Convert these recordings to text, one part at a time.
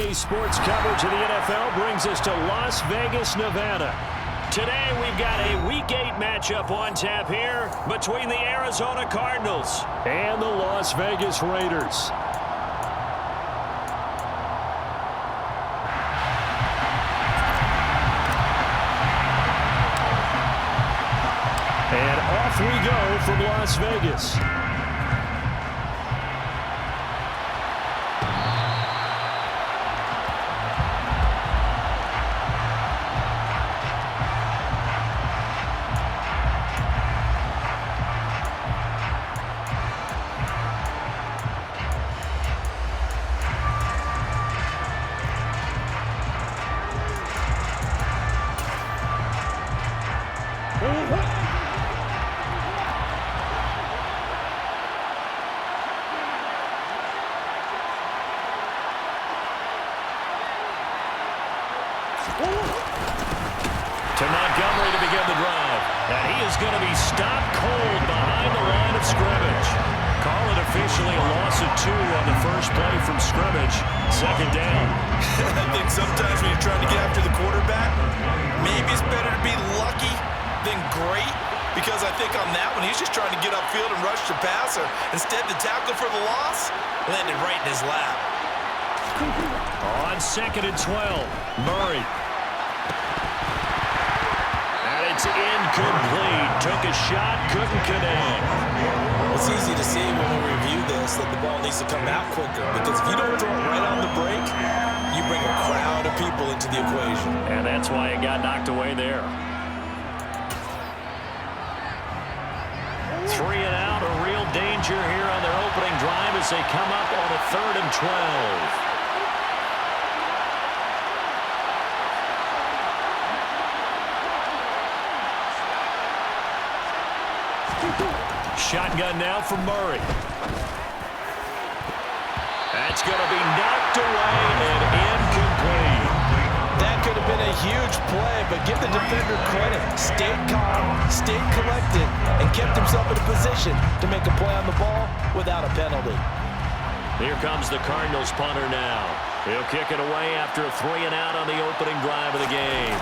Today's sports coverage of the NFL brings us to Las Vegas, Nevada. Today we've got a Week 8 matchup on tap here between the Arizona Cardinals and the Las Vegas Raiders. And off we go from Las Vegas. To Montgomery to begin the drive. And he is going to be stopped cold behind the line of scrimmage. Call it officially a loss of 2 on the first play from scrimmage. Second down. I think sometimes when you're trying to get after the quarterback, maybe it's better to be lucky than great. Because I think on that one, he's just trying to get upfield and rush the passer. Instead, the tackle for the loss landed right in his lap. On 2nd and 12, Murray. It's incomplete. Took a shot, couldn't connect. It's easy to see when we review this that the ball needs to come out quicker. Because if you don't throw it right on the break, you bring a crowd of people into the equation. And that's why it got knocked away there. 3 and out, a real danger here on their opening drive as they come up on a 3rd and 12. Shotgun now from Murray. That's going to be knocked away and incomplete. That could have been a huge play, but give the defender credit. Stayed calm, stayed collected, and kept himself in a position to make a play on the ball without a penalty. Here comes the Cardinals punter now. He'll kick it away after a 3 and out on the opening drive of the game.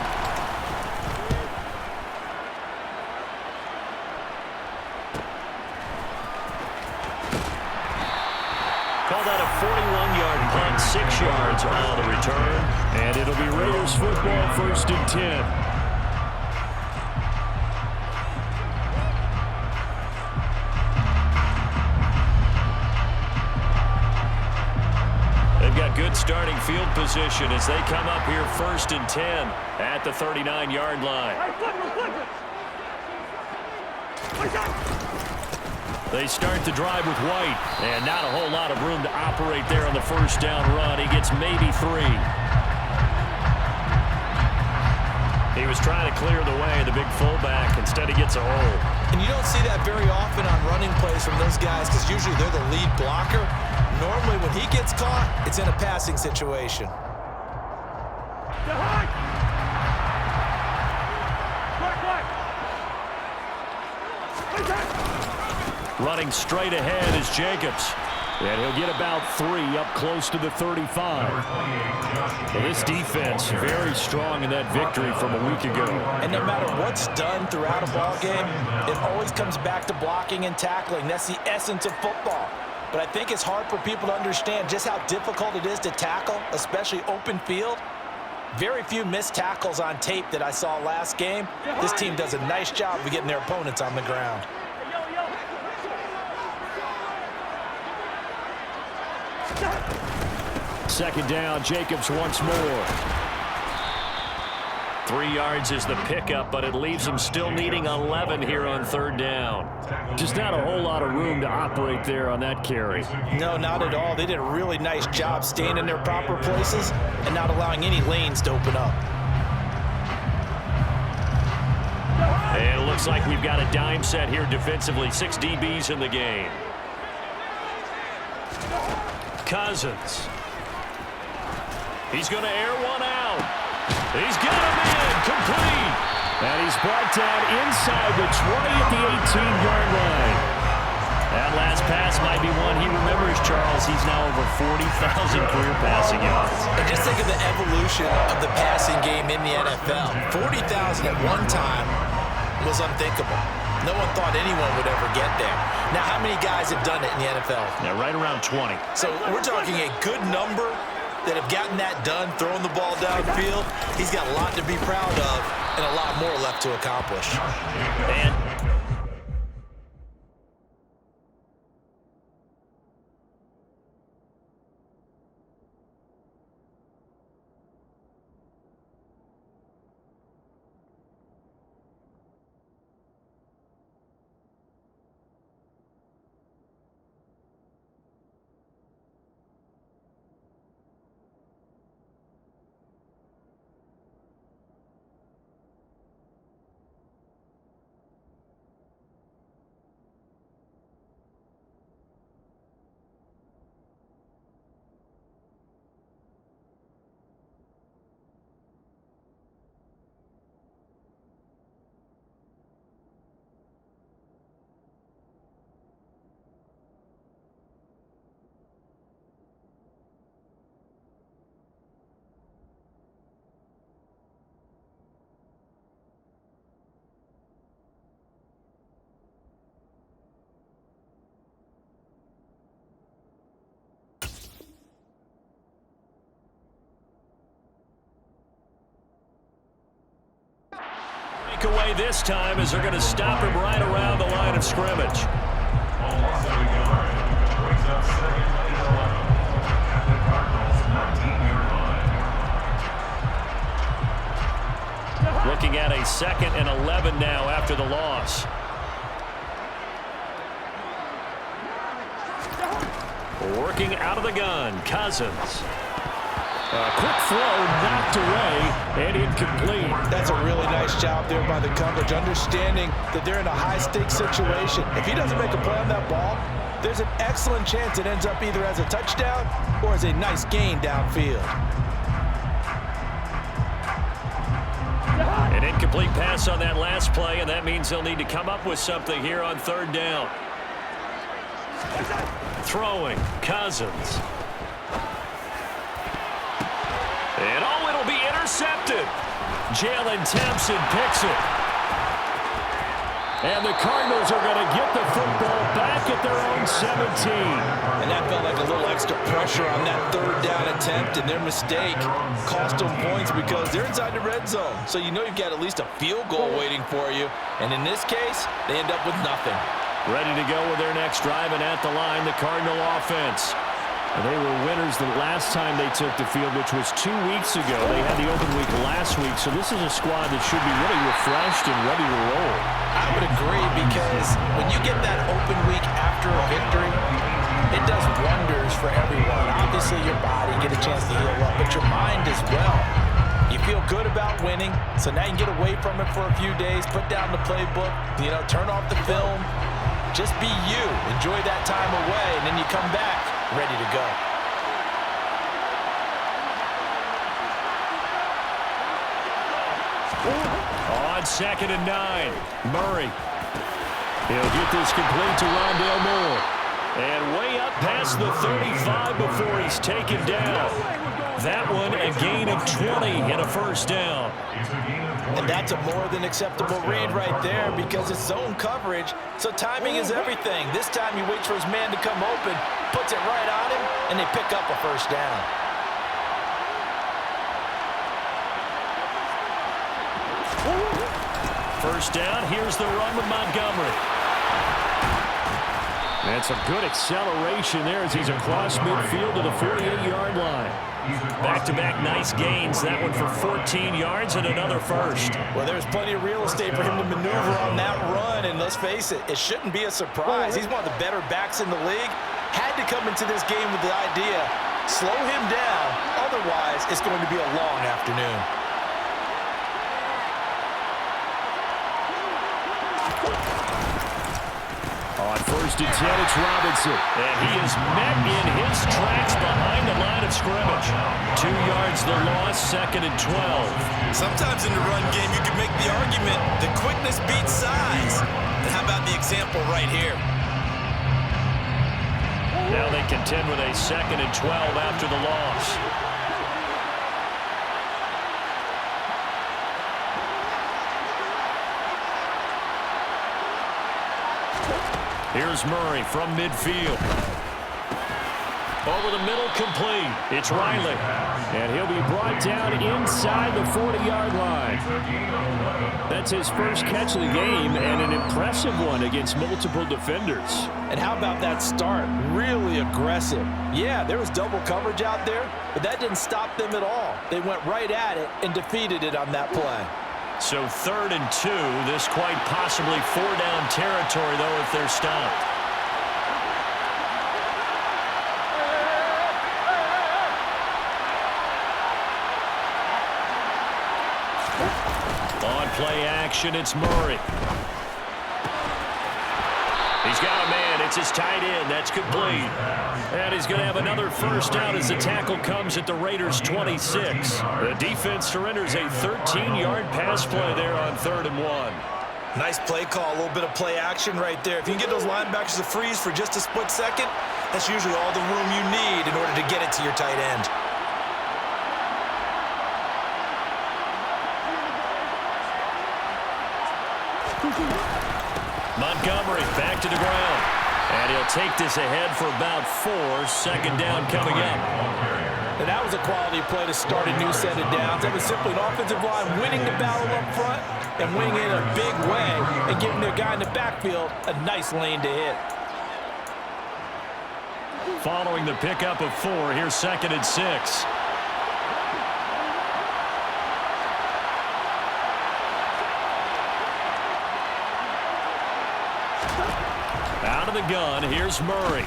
Called out a 41-yard punt, 6 yards on the return. And it'll be Raiders football, 1st and 10. They've got good starting field position as they come up here 1st and 10 at the 39-yard line. They start the drive with White, and not a whole lot of room to operate there on the 1st down run. He gets maybe 3. He was trying to clear the way, the big fullback. Instead, he gets a hole. And you don't see that very often on running plays from those guys because usually they're the lead blocker. Normally, when he gets caught, it's in a passing situation. Running straight ahead is Jacobs. And he'll get about 3 up close to the 35. Well, this defense very strong in that victory from a week ago. And no matter what's done throughout a ball game, it always comes back to blocking and tackling. That's the essence of football. But I think it's hard for people to understand just how difficult it is to tackle, especially open field. Very few missed tackles on tape that I saw last game. This team does a nice job of getting their opponents on the ground. Second down, Jacobs once more. 3 yards is the pickup, but it leaves them still needing 11 here on 3rd down. Just not a whole lot of room to operate there on that carry. No, not at all. They did a really nice job staying in their proper places and not allowing any lanes to open up. And it looks like we've got a dime set here defensively. 6 DBs in the game. Cousins. He's going to air one out. He's got him in. Complete. And he's brought down inside the 20 at the 18-yard line. That last pass might be one he remembers years, Charles, he's now over 40,000 career passing yards. And just think of the evolution of the passing game in the NFL. 40,000 at one time was unthinkable. No one thought anyone would ever get there. Now, how many guys have done it in the NFL? Yeah, right around 20. So we're talking a good number that have gotten that done, throwing the ball downfield. He's got a lot to be proud of and a lot more left to accomplish. And away this time as they're going to stop him right around the line of scrimmage. Looking at a 2nd and 11 now after the loss. Working out of the gun, Cousins. A quick throw knocked away and incomplete. That's a really nice job there by the coverage, understanding that they're in a high-stakes situation. If he doesn't make a play on that ball, there's an excellent chance it ends up either as a touchdown or as a nice gain downfield. An incomplete pass on that last play, and that means they'll need to come up with something here on 3rd down. Throwing, Cousins. And oh, it'll be intercepted. Jalen Thompson picks it. And the Cardinals are going to get the football back at their own 17. And that felt like a little extra pressure on that 3rd down attempt, and their mistake cost them points because they're inside the red zone. So you know you've got at least a field goal waiting for you. And in this case, they end up with nothing. Ready to go with their next drive, and at the line, the Cardinal offense. And they were winners the last time they took the field, which was 2 weeks ago. They had the open week last week, so this is a squad that should be really refreshed and ready to roll. I would agree, because when you get that open week after a victory, it does wonders for everyone. Obviously, your body get a chance to heal up, but your mind as well. You feel good about winning, so now you can get away from it for a few days, put down the playbook, turn off the film. Just be you. Enjoy that time away, and then you come back ready to go. On 2nd and 9, Murray. He'll get this complete to Rondale Moore. And way up past the 35 before he's taken down. That one a gain of 20 and a 1st down. And that's a more than acceptable read right there because it's zone coverage, so timing is everything. This time he waits for his man to come open, puts it right on him, and they pick up a 1st down. First down, here's the run with Montgomery. And some good acceleration there as he's across midfield to the 48-yard line. Back-to-back nice gains. That one for 14 yards and another 1st. Well, there's plenty of real estate for him to maneuver on that run, and let's face it, it shouldn't be a surprise. He's one of the better backs in the league. Had to come into this game with the idea, slow him down, otherwise it's going to be a long afternoon. On 1st and 10, it's Robinson. And he is met in his tracks behind the line of scrimmage. 2 yards the loss, 2nd and 12. Sometimes in the run game, you can make the argument that quickness beats size. And how about the example right here? Now they contend with a 2nd and 12 after the loss. Here's Murray from midfield. Over the middle, complete. It's Riley. And he'll be brought down inside the 40-yard line. That's his first catch of the game, and an impressive one against multiple defenders. And how about that start? Really aggressive. Yeah, there was double coverage out there, but that didn't stop them at all. They went right at it and defeated it on that play. So 3rd and 2. This quite possibly 4-down territory, though, if they're stopped. On play action, it's Murray. He's got a man. It's his tight end. That's complete. And he's going to have another first down as the tackle comes at the Raiders' 26. The defense surrenders a 13-yard pass play there on 3rd and 1. Nice play call, a little bit of play action right there. If you can get those linebackers to freeze for just a split second, that's usually all the room you need in order to get it to your tight end. Montgomery back to the ground. And he'll take this ahead for about 4. 2nd down coming up. And that was a quality play to start a new set of downs. That was simply an offensive line winning the battle up front and winning it in a big way and giving their guy in the backfield a nice lane to hit. Following the pickup of 4, here's 2nd and 6. Out of the gun, here's Murray.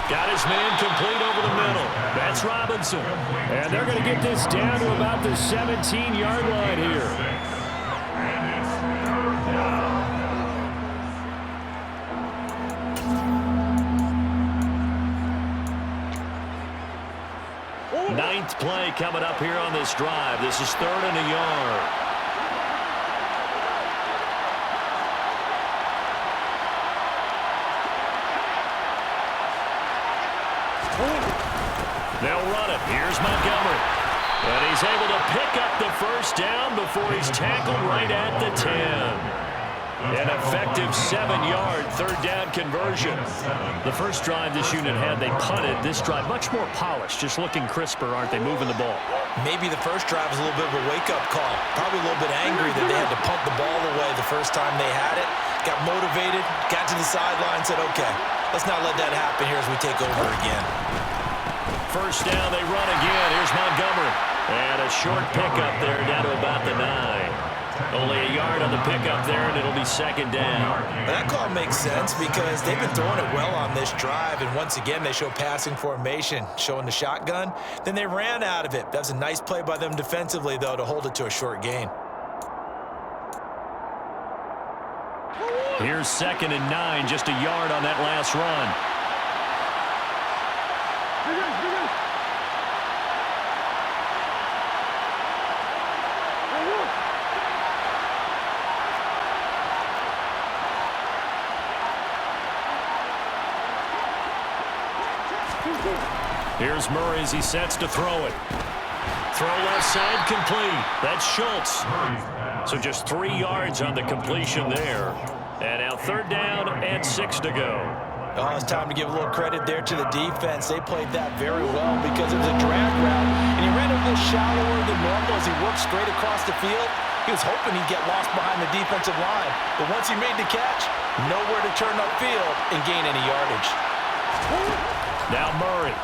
Got his man complete over the middle. That's Robinson. And they're going to get this down to about the 17-yard line here. Ninth play coming up here on this drive. This is 3rd and a yard. They'll run it. Here's Montgomery. And he's able to pick up the first down before he's tackled right at the 10. An effective 7-yard 3rd down conversion. The first drive this unit had, they punted. This drive, much more polished, just looking crisper, aren't they, moving the ball? Maybe the first drive was a little bit of a wake-up call. Probably a little bit angry that they had to punt the ball away the first time they had it. Got motivated, got to the sideline, said, okay, let's not let that happen here as we take over again. First down, they run again. Here's Montgomery. And a short pickup there down to about the 9. Only a yard on the pickup there, and it'll be 2nd down. That call makes sense because they've been throwing it well on this drive, and once again, they show passing formation, showing the shotgun. Then they ran out of it. That was a nice play by them defensively, though, to hold it to a short gain. Here's 2nd and 9, just a yard on that last run. Here's Murray as he sets to throw it. Throw left side complete. That's Schultz. So just 3 yards on the completion there. And now 3rd down and 6 to go. Oh, it's time to give a little credit there to the defense. They played that very well because it was a drag route, and he ran a little shallower than normal as he worked straight across the field. He was hoping he'd get lost behind the defensive line, but once he made the catch, nowhere to turn upfield and gain any yardage. Now Murray.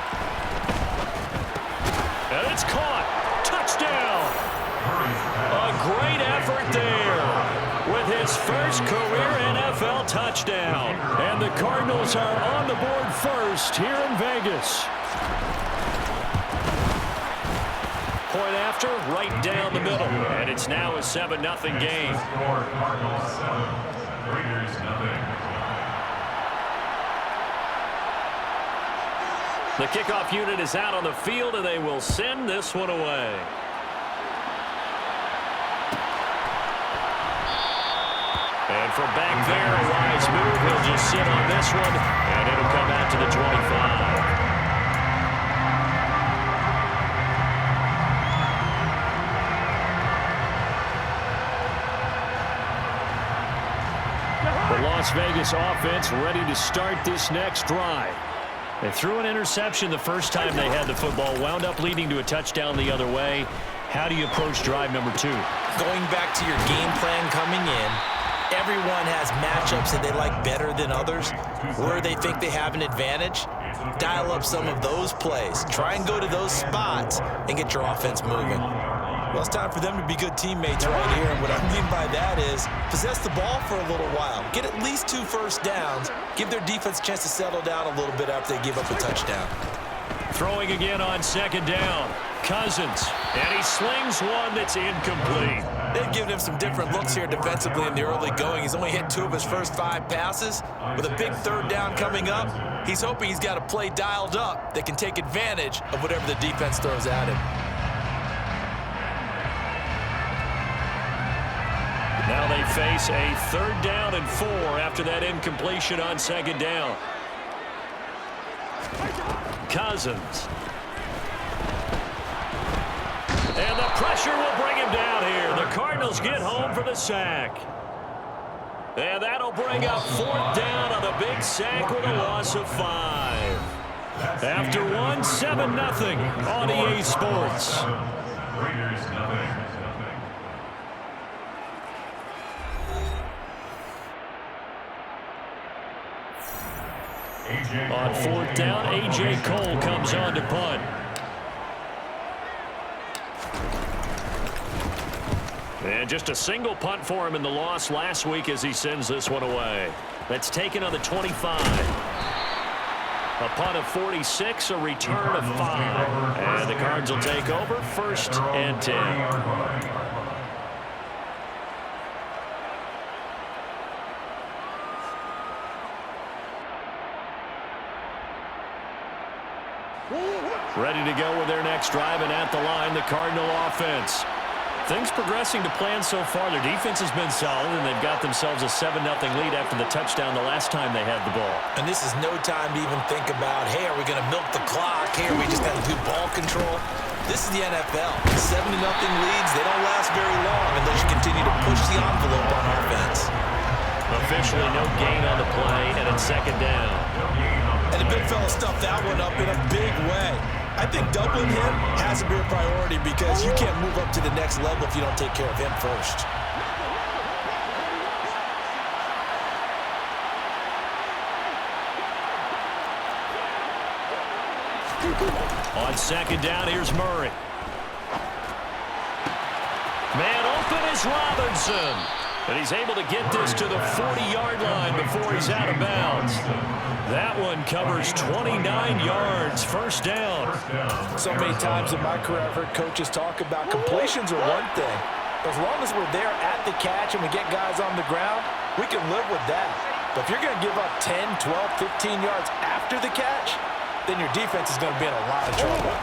And it's caught. Touchdown. A great effort there with his first career NFL touchdown. And the Cardinals are on the board first here in Vegas. Point after, right down the middle. And it's now a 7-0 game. The kickoff unit is out on the field, and they will send this one away. And from back there, a wise move. He'll just sit on this one, and it'll come out to the 25. The Las Vegas offense ready to start this next drive. They threw an interception the first time they had the football, wound up leading to a touchdown the other way. How do you approach drive number 2? Going back to your game plan coming in, everyone has matchups that they like better than others. Where they think they have an advantage, dial up some of those plays. Try and go to those spots and get your offense moving. Well, it's time for them to be good teammates right here. And what I mean by that is possess the ball for a little while. Get at least 2 first downs. Give their defense a chance to settle down a little bit after they give up a touchdown. Throwing again on 2nd down. Cousins. And he slings one that's incomplete. They've given him some different looks here defensively in the early going. He's only hit 2 of his first 5 passes. With a big 3rd down coming up, he's hoping he's got a play dialed up that can take advantage of whatever the defense throws at him. Now they face a 3rd down and 4 after that incompletion on 2nd down. Cousins. And the pressure will bring him down here. The Cardinals get home for the sack. And that'll bring up 4th down on a big sack with a loss of 5. After one, 7-0 on EA Sports. On 4th down, A.J. Cole comes on to punt. And just a single punt for him in the loss last week as he sends this one away. That's taken on the 25. A punt of 46, a return of 5. And the Cards will take over 1st and 10. Ready to go with their next drive, and at the line, the Cardinal offense. Things progressing to plan so far. Their defense has been solid, and they've got themselves a 7-0 lead after the touchdown the last time they had the ball. And this is no time to even think about, hey, are we going to milk the clock? Hey, are we just going to do ball control? This is the NFL. 7-0 leads, they don't last very long unless you continue to push the envelope on offense. Officially no gain on the play, and it's 2nd down. And the big fella stuffed that one up in a big way. I think doubling him has to be a priority because you can't move up to the next level if you don't take care of him first. On 2nd down, here's Murray. Man open is Robinson. And he's able to get this to the 40-yard line before he's out of bounds. That one covers 29 yards, 1st down. So many times in my career I've heard coaches talk about completions are one thing. But as long as we're there at the catch and we get guys on the ground, we can live with that. But if you're going to give up 10, 12, 15 yards after the catch, then your defense is going to be in a lot of trouble.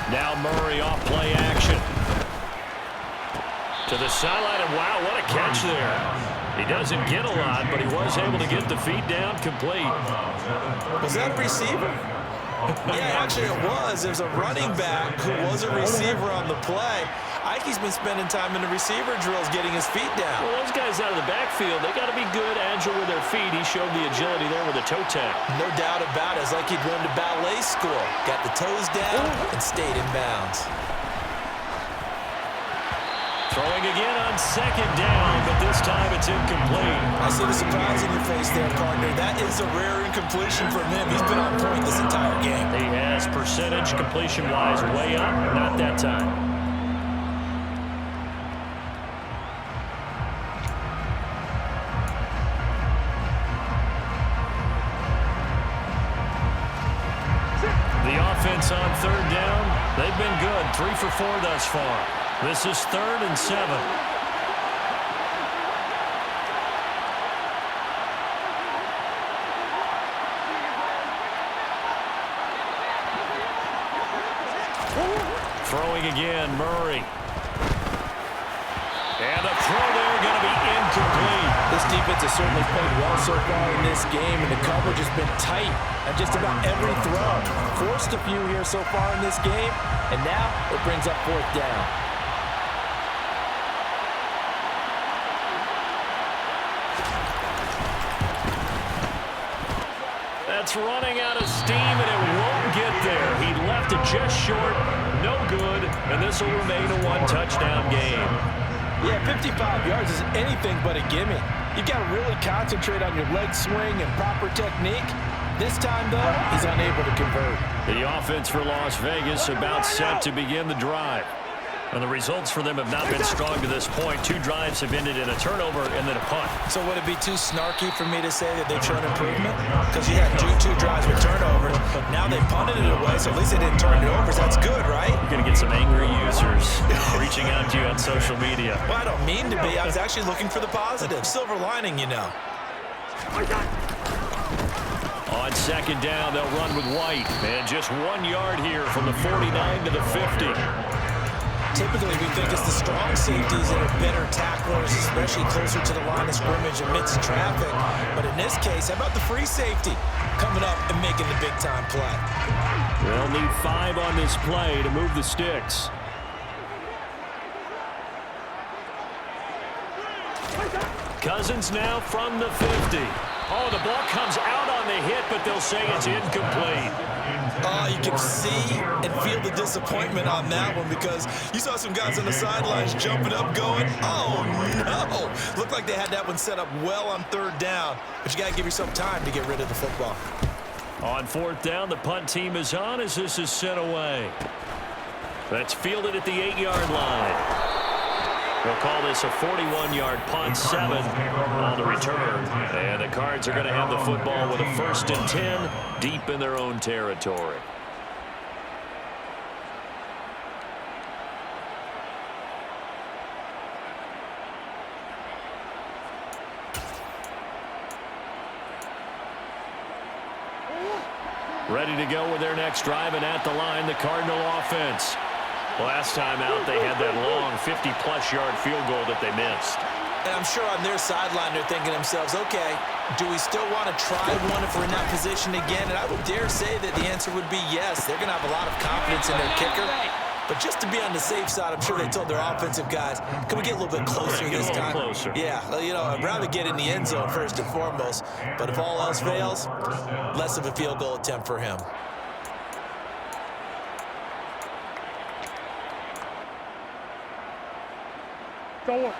Now Murray off play action. To the sideline, and wow, what a catch there. He doesn't get a lot, but he was able to get the feet down complete. Was that a receiver? Yeah, actually it was. There's a running back who was a receiver on the play. Ikey's been spending time in the receiver drills getting his feet down. Well, those guys out of the backfield, they got to be good, agile with their feet. He showed the agility there with a toe tap. No doubt about it. It's like he'd learned a ballet school. Got the toes down and stayed in bounds. Throwing again on 2nd down, but this time it's incomplete. I see the surprise in your face there, partner. That is a rare incompletion from him. He's been on point this entire game. He has percentage completion-wise way up, not that time. The offense on 3rd down, they've been good. 3 for 4 thus far. This is 3rd and 7. Throwing again, Murray. And the throw there going to be incomplete. This defense has certainly played well so far in this game, and the coverage has been tight on just about every throw. Forced a few here so far in this game, and now it brings up fourth down. That's running out of steam, and it won't get there. He left it just short, no good, and this will remain a one-touchdown game. Yeah, 55 yards is anything but a gimme. You've got to really concentrate on your leg swing and proper technique. This time, though, he's unable to convert. The offense for Las Vegas about set to begin the drive. And the results for them have not been strong to this point. 2 drives have ended in a turnover and then a punt. So would it be too snarky for me to say that they've shown improvement? Because you had two drives with turnovers. Now they punted it away, so at least they didn't turn it over. That's good, right? You're going to get some angry users reaching out to you on social media. Well, I don't mean to be. I was actually looking for the positive. Silver lining, you know. On second down, they'll run with White. And just 1 yard here from the 49 to the 50. Typically, we think it's the strong safeties that are better tacklers, especially closer to the line of scrimmage amidst traffic. But in this case, how about the free safety coming up and making the big-time play? They'll need 5 on this play to move the sticks. Cousins now from the 50. Oh, the ball comes out on the hit, but they'll say it's incomplete. Oh, you can see and feel the disappointment on that one because you saw some guys on the sidelines jumping up going, oh, no. Looked like they had that one set up well on third down, but you got to give yourself time to get rid of the football. On fourth down, the punt team is on as this is sent away. That's fielded at the 8-yard line. We'll call this a 41-yard punt, 7 on the return. And the Cards are going to have the football with a 1st and 10 deep in their own territory. Ready to go with their next drive, and at the line, the Cardinal offense. Last time out, they had that long 50-plus yard field goal that they missed. And I'm sure on their sideline, they're thinking to themselves, okay, do we still want to try one if we're in that position again? And I would dare say that the answer would be yes. They're going to have a lot of confidence in their kicker. But just to be on the safe side, I'm sure they told their offensive guys, can we get a little bit closer this time? Closer. Yeah, you know, I'd rather get in the end zone first and foremost. But if all else fails, less of a field goal attempt for him. Go.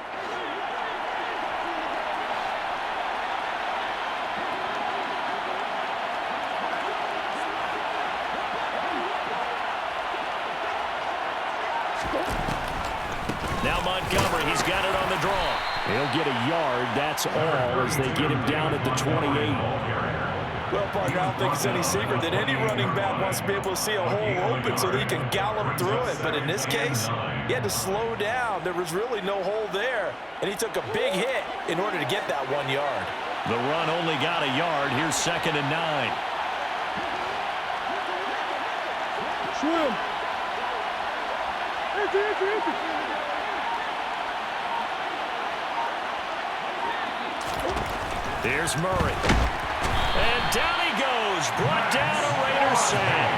Now Montgomery, he's got it on the draw. He'll get a yard, that's all, as they get him down at the 28. Well, partner, I don't think it's any secret that any running back wants to be able to see a hole open so that he can gallop through it. But in this case, he had to slow down. There was really no hole there, and he took a big hit in order to get that 1 yard. The run only got a yard. Here's 2nd and 9. Swim. Here's Murray. And down he goes. Brought down a Raiders sack.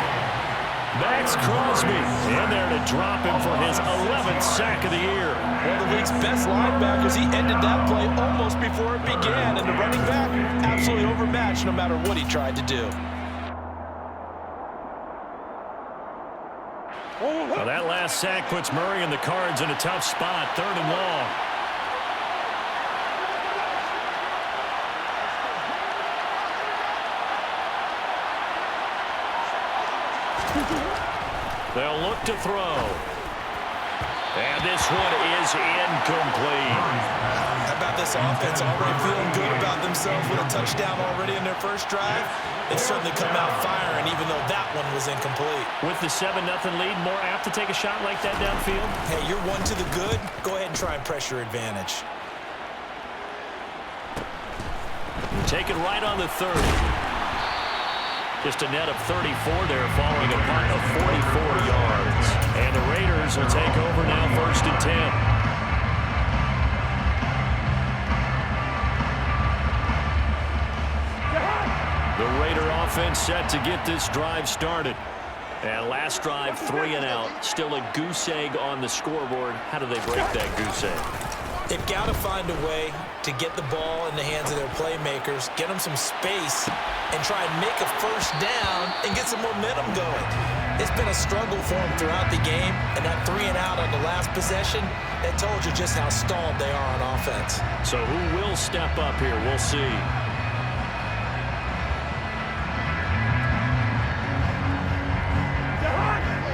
Max Crosby in there to drop him for his 11th sack of the year. One of the league's best linebackers. He ended that play almost before it began. And the running back, absolutely overmatched no matter what he tried to do. Well, that last sack puts Murray and the Cards in a tough spot. 3rd and long. They'll look to throw. And this one is incomplete. How about this offense already feeling good about themselves with a touchdown already in their first drive? They've certainly come out firing, even though that one was incomplete. With the 7-0 lead, more apt to take a shot like that downfield? Hey, you're one to the good. Go ahead and try and press your advantage. Take it right on the 30. Just a net of 34 there following a punt of 44 yards. And the Raiders will take over now, 1st and 10. The Raider offense set to get this drive started. And last drive, 3 and out. Still a goose egg on the scoreboard. How do they break that goose egg? They've got to find a way to get the ball in the hands of their playmakers, get them some space, and try and make a first down and get some momentum going. It's been a struggle for them throughout the game, and that 3 and out on the last possession, that told you just how stalled they are on offense. So who will step up here? We'll see.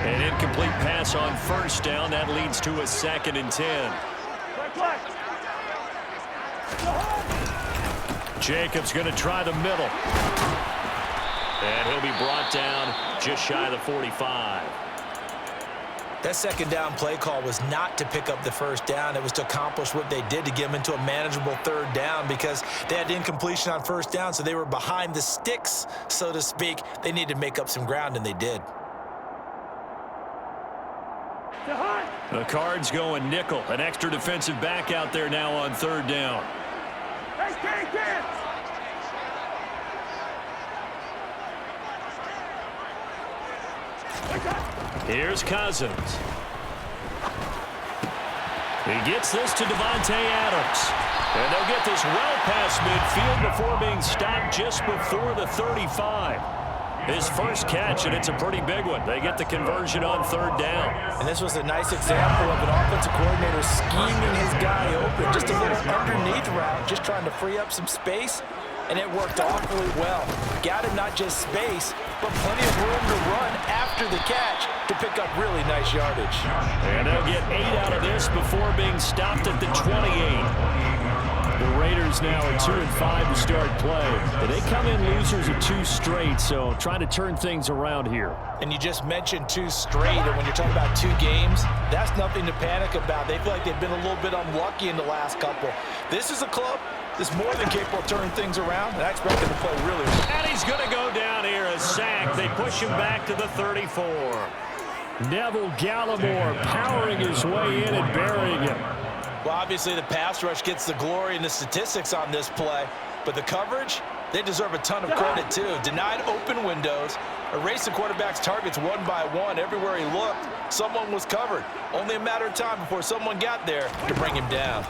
An incomplete pass on first down. That leads to a 2nd and 10. Jacobs going to try the middle. And he'll be brought down just shy of the 45. That second down play call was not to pick up the first down. It was to accomplish what they did to get them into a manageable third down because they had incompletion on first down, so they were behind the sticks, so to speak. They needed to make up some ground, and they did. The Cards going nickel. An extra defensive back out there now on third down. Here's Cousins. He gets this to Devontae Adams. And they'll get this well past midfield before being stopped just before the 35. His first catch, and it's a pretty big one. They get the conversion on third down. And this was a nice example of an offensive coordinator scheming his guy open. Just a little underneath route, just trying to free up some space, and it worked awfully well. Got him not just space, but plenty of room to run after the catch to pick up really nice yardage. And they'll get 8 out of this before being stopped at the 28. The Raiders now are 2-5 to start play. But they come in losers of 2 straight, so trying to turn things around here. And you just mentioned 2 straight, and when you're talking about 2 games, that's nothing to panic about. They feel like they've been a little bit unlucky in the last couple. This is a club that's more than capable of turning things around, and I expect them to play really well. And he's going to go down here, a sack. They push him back to the 34. Neville Gallimore powering his way in and burying him. Well, obviously the pass rush gets the glory and the statistics on this play, but the coverage, they deserve a ton of credit too. Denied open windows, erased the quarterback's targets one by one. Everywhere he looked, someone was covered. Only a matter of time before someone got there to bring him down.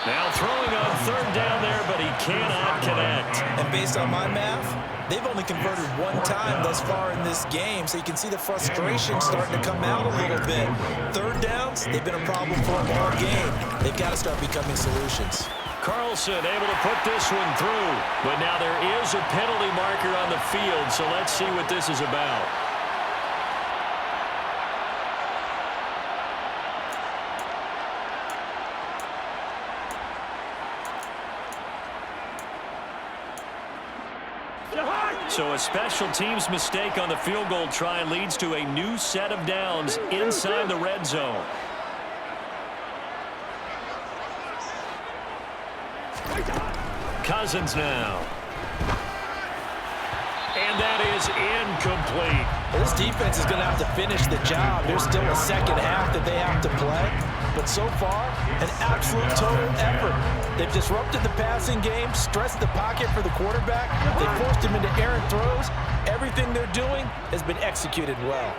Now throwing on third down there, but he cannot connect. And based on my math, they've only converted 1 time thus far in this game, so you can see the frustration starting to come out a little bit. Third downs, they've been a problem for them all game. They've got to start becoming solutions. Carlson able to put this one through, but now there is a penalty marker on the field, so let's see what this is about. So a special teams mistake on the field goal try leads to a new set of downs inside the red zone. Cousins now. And that is incomplete. Well, this defense is going to have to finish the job. There's still a second half that they have to play. But so far, an absolute total effort. They've disrupted the passing game, stressed the pocket for the quarterback. They forced him into errant throws. Everything they're doing has been executed well.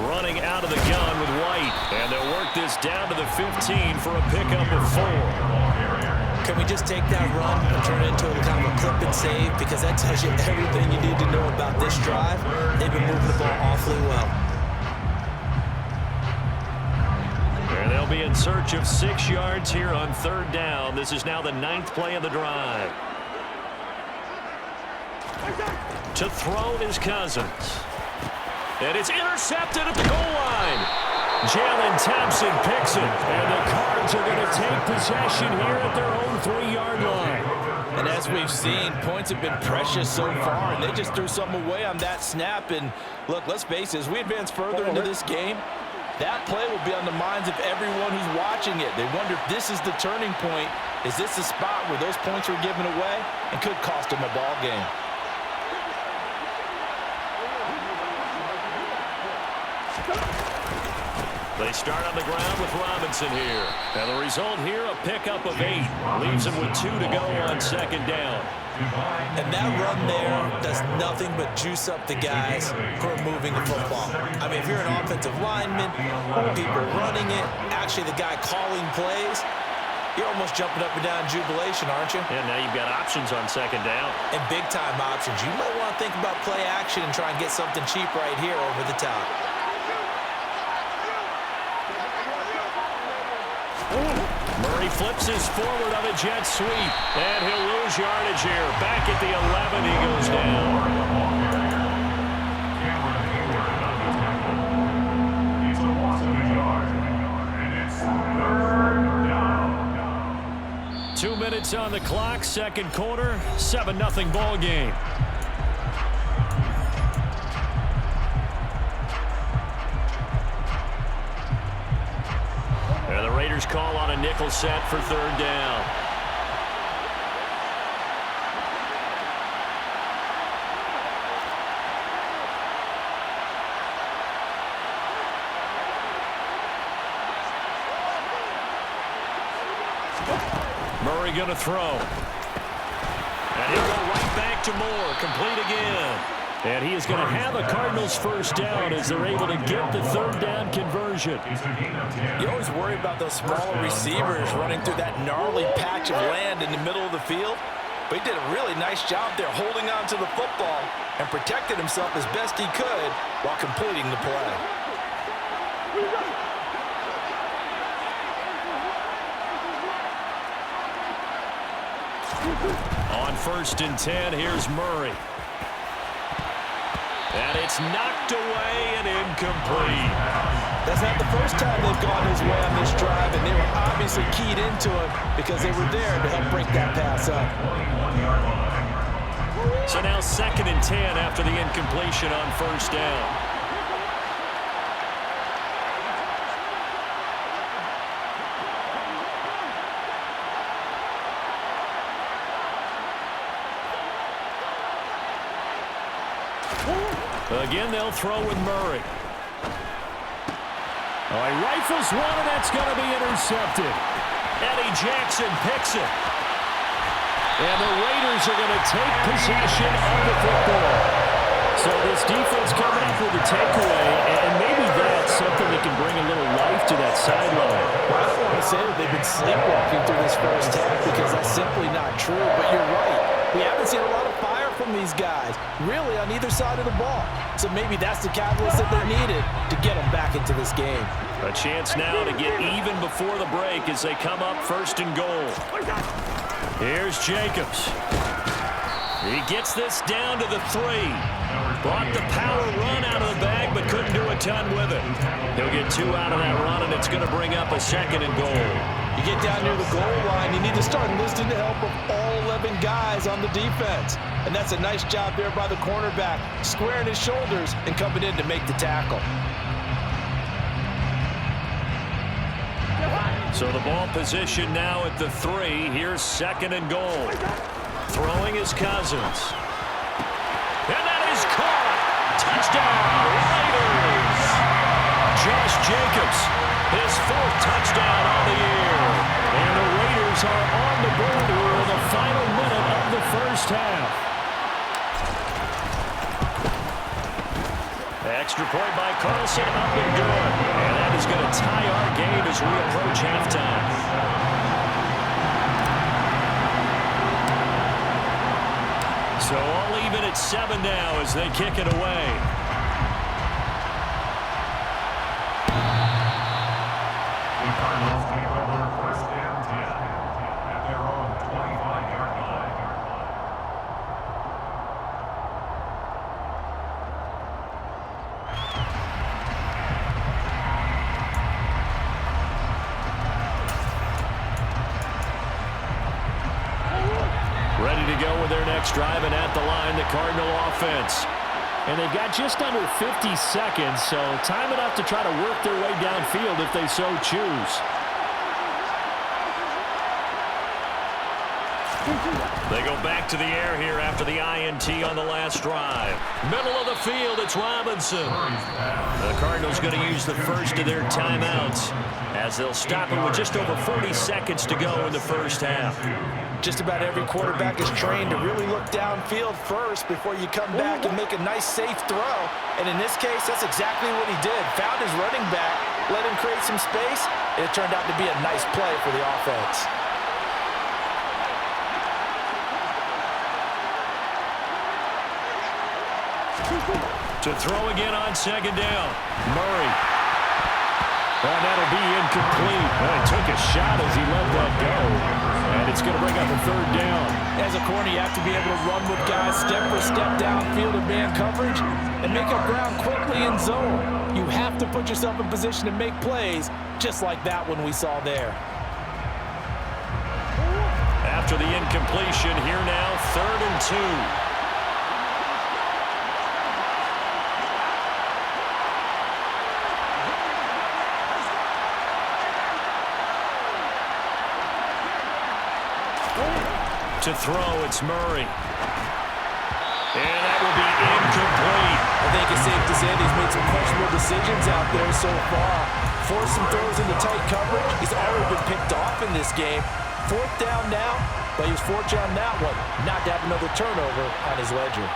Running out of the gun with White. And they'll work this down to the 15 for a pickup of 4. Can we just take that run and turn it into a kind of a clip and save? Because that tells you everything you need to know about this drive. They've been moving the ball awfully well. And they'll be in search of 6 yards here on third down. This is now the 9th play of the drive. To throw is Cousins. And it's intercepted at the goal line. Jalen Thompson picks it, and the Cards are going to take possession here at their own 3-yard line. And as we've seen, points have been precious so far, and they just threw something away on that snap. And look, let's face it, as we advance further into this game, that play will be on the minds of everyone who's watching it. They wonder if this is the turning point. Is this the spot where those points were given away and could cost them a ball game? They start on the ground with Robinson here. And the result here, a pickup of 8. Leaves them with 2 to go on second down. And that run there does nothing but juice up the guys who are moving the football. I mean, if you're an offensive lineman, people running it, actually the guy calling plays, you're almost jumping up and down in jubilation, aren't you? And now you've got options on second down. And big-time options. You might want to think about play action and try and get something cheap right here over the top. Murray flips his forward on a jet sweep, and he'll lose yardage here. Back at the 11, he goes down. 2 minutes on the clock, second quarter, 7-0 ball game. And the Raiders call on a nickel set for third down. Murray going to throw. And he'll go right back to Moore. Complete again. And he is going to have a Cardinals first down as they're able to get the third down conversion. You always worry about those smaller receivers running through that gnarly patch of land in the middle of the field. But he did a really nice job there holding on to the football and protected himself as best he could while completing the play. On 1st and 10, here's Murray. And it's knocked away and incomplete. That's not the first time they've gone his way on this drive, and they were obviously keyed into it because they were there to help break that pass up. So now 2nd and 10 after the incompletion on 1st down. Again, they'll throw with Murray. Oh, he rifles one, and that's going to be intercepted. Eddie Jackson picks it. And the Raiders are going to take possession of the football. So this defense coming up with a takeaway, and maybe that's something that can bring a little life to that sideline. Well, I don't want to say that they've been sleepwalking through this first half because that's simply not true, but you're right. We haven't seen a lot of fire from these guys, really, on either side of the ball. So maybe that's the catalyst that they needed to get them back into this game. A chance now to get even before the break as they come up 1st and goal. Here's Jacobs. He gets this down to the 3. Brought the power run out of the bag, but couldn't do a ton with it. He'll get 2 out of that run, and it's going to bring up a 2nd and goal. You get down near the goal line, you need to start enlisting the help of all 11 guys on the defense. And that's a nice job there by the cornerback, squaring his shoulders and coming in to make the tackle. So the ball position now at the 3. Here's 2nd and goal. Throwing is Cousins. And that is caught. Touchdown, Raiders. Josh Jacobs, his 4th touchdown on the year. And the Raiders are on the board here in the final minute of the first half. Extra point by Carlson, up and good. And that is going to tie our game as we approach halftime. So all even at 7 now as they kick it away. The Cardinals take over 1st and 10 at their own 25-yard line. Ready to go with their next drive, and at the line, the Cardinal offense. And they've got just under 50 seconds, so time enough to try to work their way downfield if they so choose. They go back to the air here after the INT on the last drive. Middle of the field, it's Robinson. The Cardinals going to use the first of their timeouts as they'll stop him with just over 40 seconds to go in the first half. Just about every quarterback is trained to really look downfield first before you come back and make a nice, safe throw. And in this case, that's exactly what he did. Found his running back, let him create some space, and it turned out to be a nice play for the offense. To throw again on second down. Murray. And that'll be incomplete. Well, he took a shot as he let that go. And it's going to bring up a third down. As a corner, you have to be able to run with guys step for step downfield in man coverage and make up ground quickly in zone. You have to put yourself in position to make plays, just like that one we saw there. After the incompletion, here now, 3rd and 2. To throw, it's Murray. And that will be incomplete. I think it's safe to say that he's made some questionable decisions out there so far. Forced some throws into tight coverage. He's already been picked off in this game. 4th down now, but he was fortunate on that one not to have another turnover on his ledger.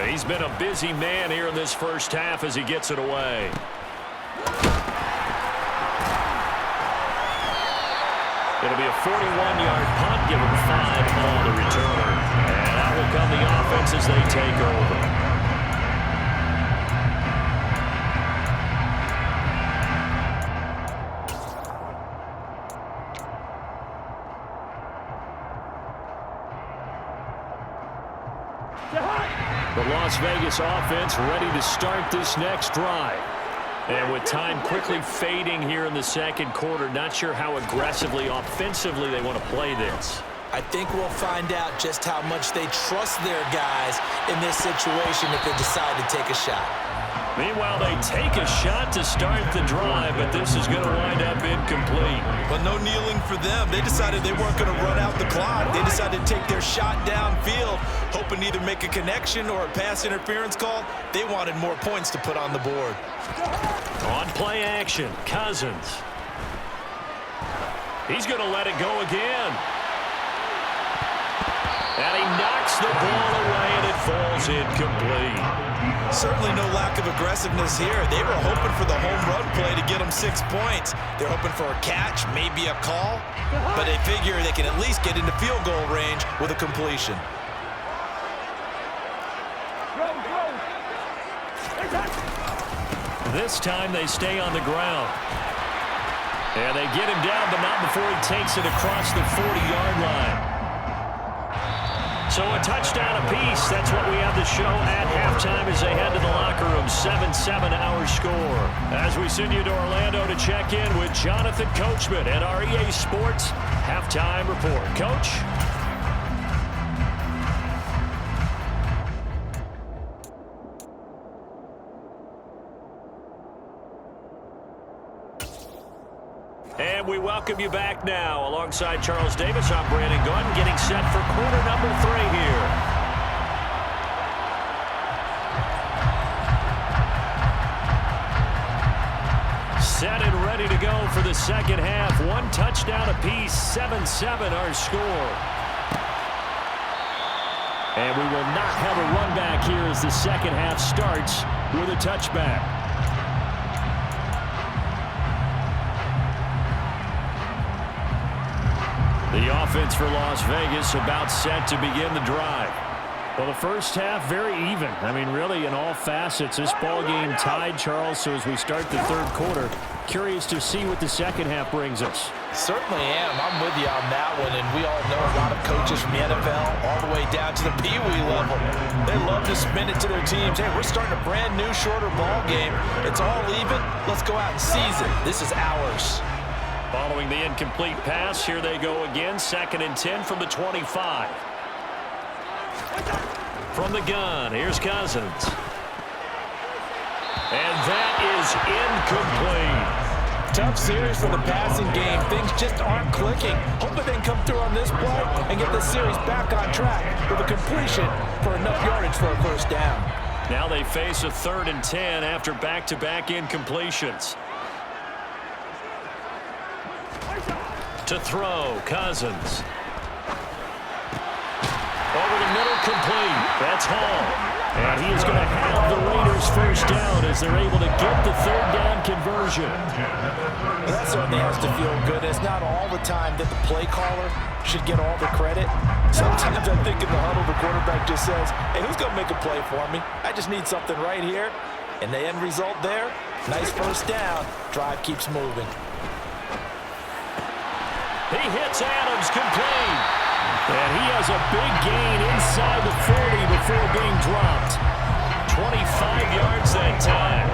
He's been a busy man here in this first half as he gets it away. It'll be a 41-yard punt, give him 5 on the return. And out will come the offense as they take over. The Las Vegas offense ready to start this next drive. And with time quickly fading here in the second quarter, not sure how aggressively, offensively they want to play this. I think we'll find out just how much they trust their guys in this situation if they decide to take a shot. Meanwhile, they take a shot to start the drive, but this is going to wind up incomplete. But no kneeling for them. They decided they weren't going to run out the clock. They decided to take their shot downfield, hoping to either make a connection or a pass interference call. They wanted more points to put on the board. On play action, Cousins. He's going to let it go again. And he knocks the ball away, and it falls incomplete. Certainly no lack of aggressiveness here. They were hoping for the home run play to get them 6 points. They're hoping for a catch, maybe a call, but they figure they can at least get into field goal range with a completion. This time they stay on the ground. And they get him down, but not before he takes it across the 40-yard line. So a touchdown apiece. That's what we have to show at halftime as they head to the locker room. 7-7 our score. As we send you to Orlando to check in with Jonathan Coachman at our EA Sports Halftime Report. Coach? And we welcome you back now. Alongside Charles Davis, I'm Brandon Gunn, getting set for quarter number 3 here. Set and ready to go for the second half. 1 touchdown apiece, 7-7 our score. And we will not have a run back here as the second half starts with a touchback. The offense for Las Vegas about set to begin the drive. Well, the first half, very even. I mean, really, in all facets, this ball game tied, Charles. So as we start the third quarter, curious to see what the second half brings us. Certainly am. I'm with you on that one. And we all know a lot of coaches from the NFL all the way down to the Pee Wee level. They love to spin it to their teams. Hey, we're starting a brand new, shorter ball game. It's all even. Let's go out and seize it. This is ours. Following the incomplete pass, here they go again. 2nd and 10 from the 25. From the gun, here's Cousins. And that is incomplete. Tough series for the passing game. Things just aren't clicking. Hoping they can come through on this play and get this series back on track with a completion for enough yardage for a first down. Now they face a 3rd and 10 after back-to-back incompletions. To throw, Cousins. Over the middle, complete. That's Hall. And he is going to have the Raiders first down as they're able to get the 3rd down conversion. That certainly has to feel good. It's not all the time that the play caller should get all the credit. Sometimes I think in the huddle, the quarterback just says, hey, who's going to make a play for me? I just need something right here. And the end result there, nice first down. Drive keeps moving. He hits Adams, complete. And he has a big gain inside the 40 before being dropped. 25 yards that time.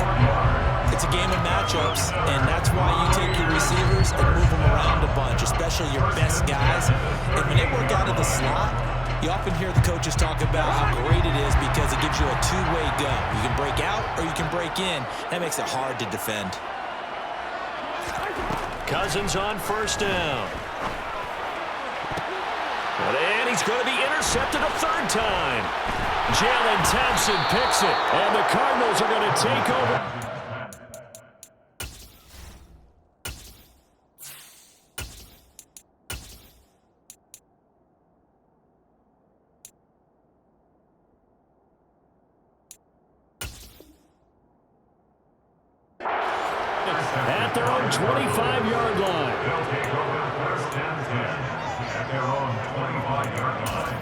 It's a game of matchups, and that's why you take your receivers and move them around a bunch, especially your best guys. And when they work out of the slot, you often hear the coaches talk about how great it is because it gives you a two-way go. You can break out or you can break in. That makes it hard to defend. Cousins on first down. And he's going to be intercepted a 3rd time. Jalen Thompson picks it, and the Cardinals are going to take over. At their own 25-yard line. They'll take over 1st and 10 at their own 25-yard line.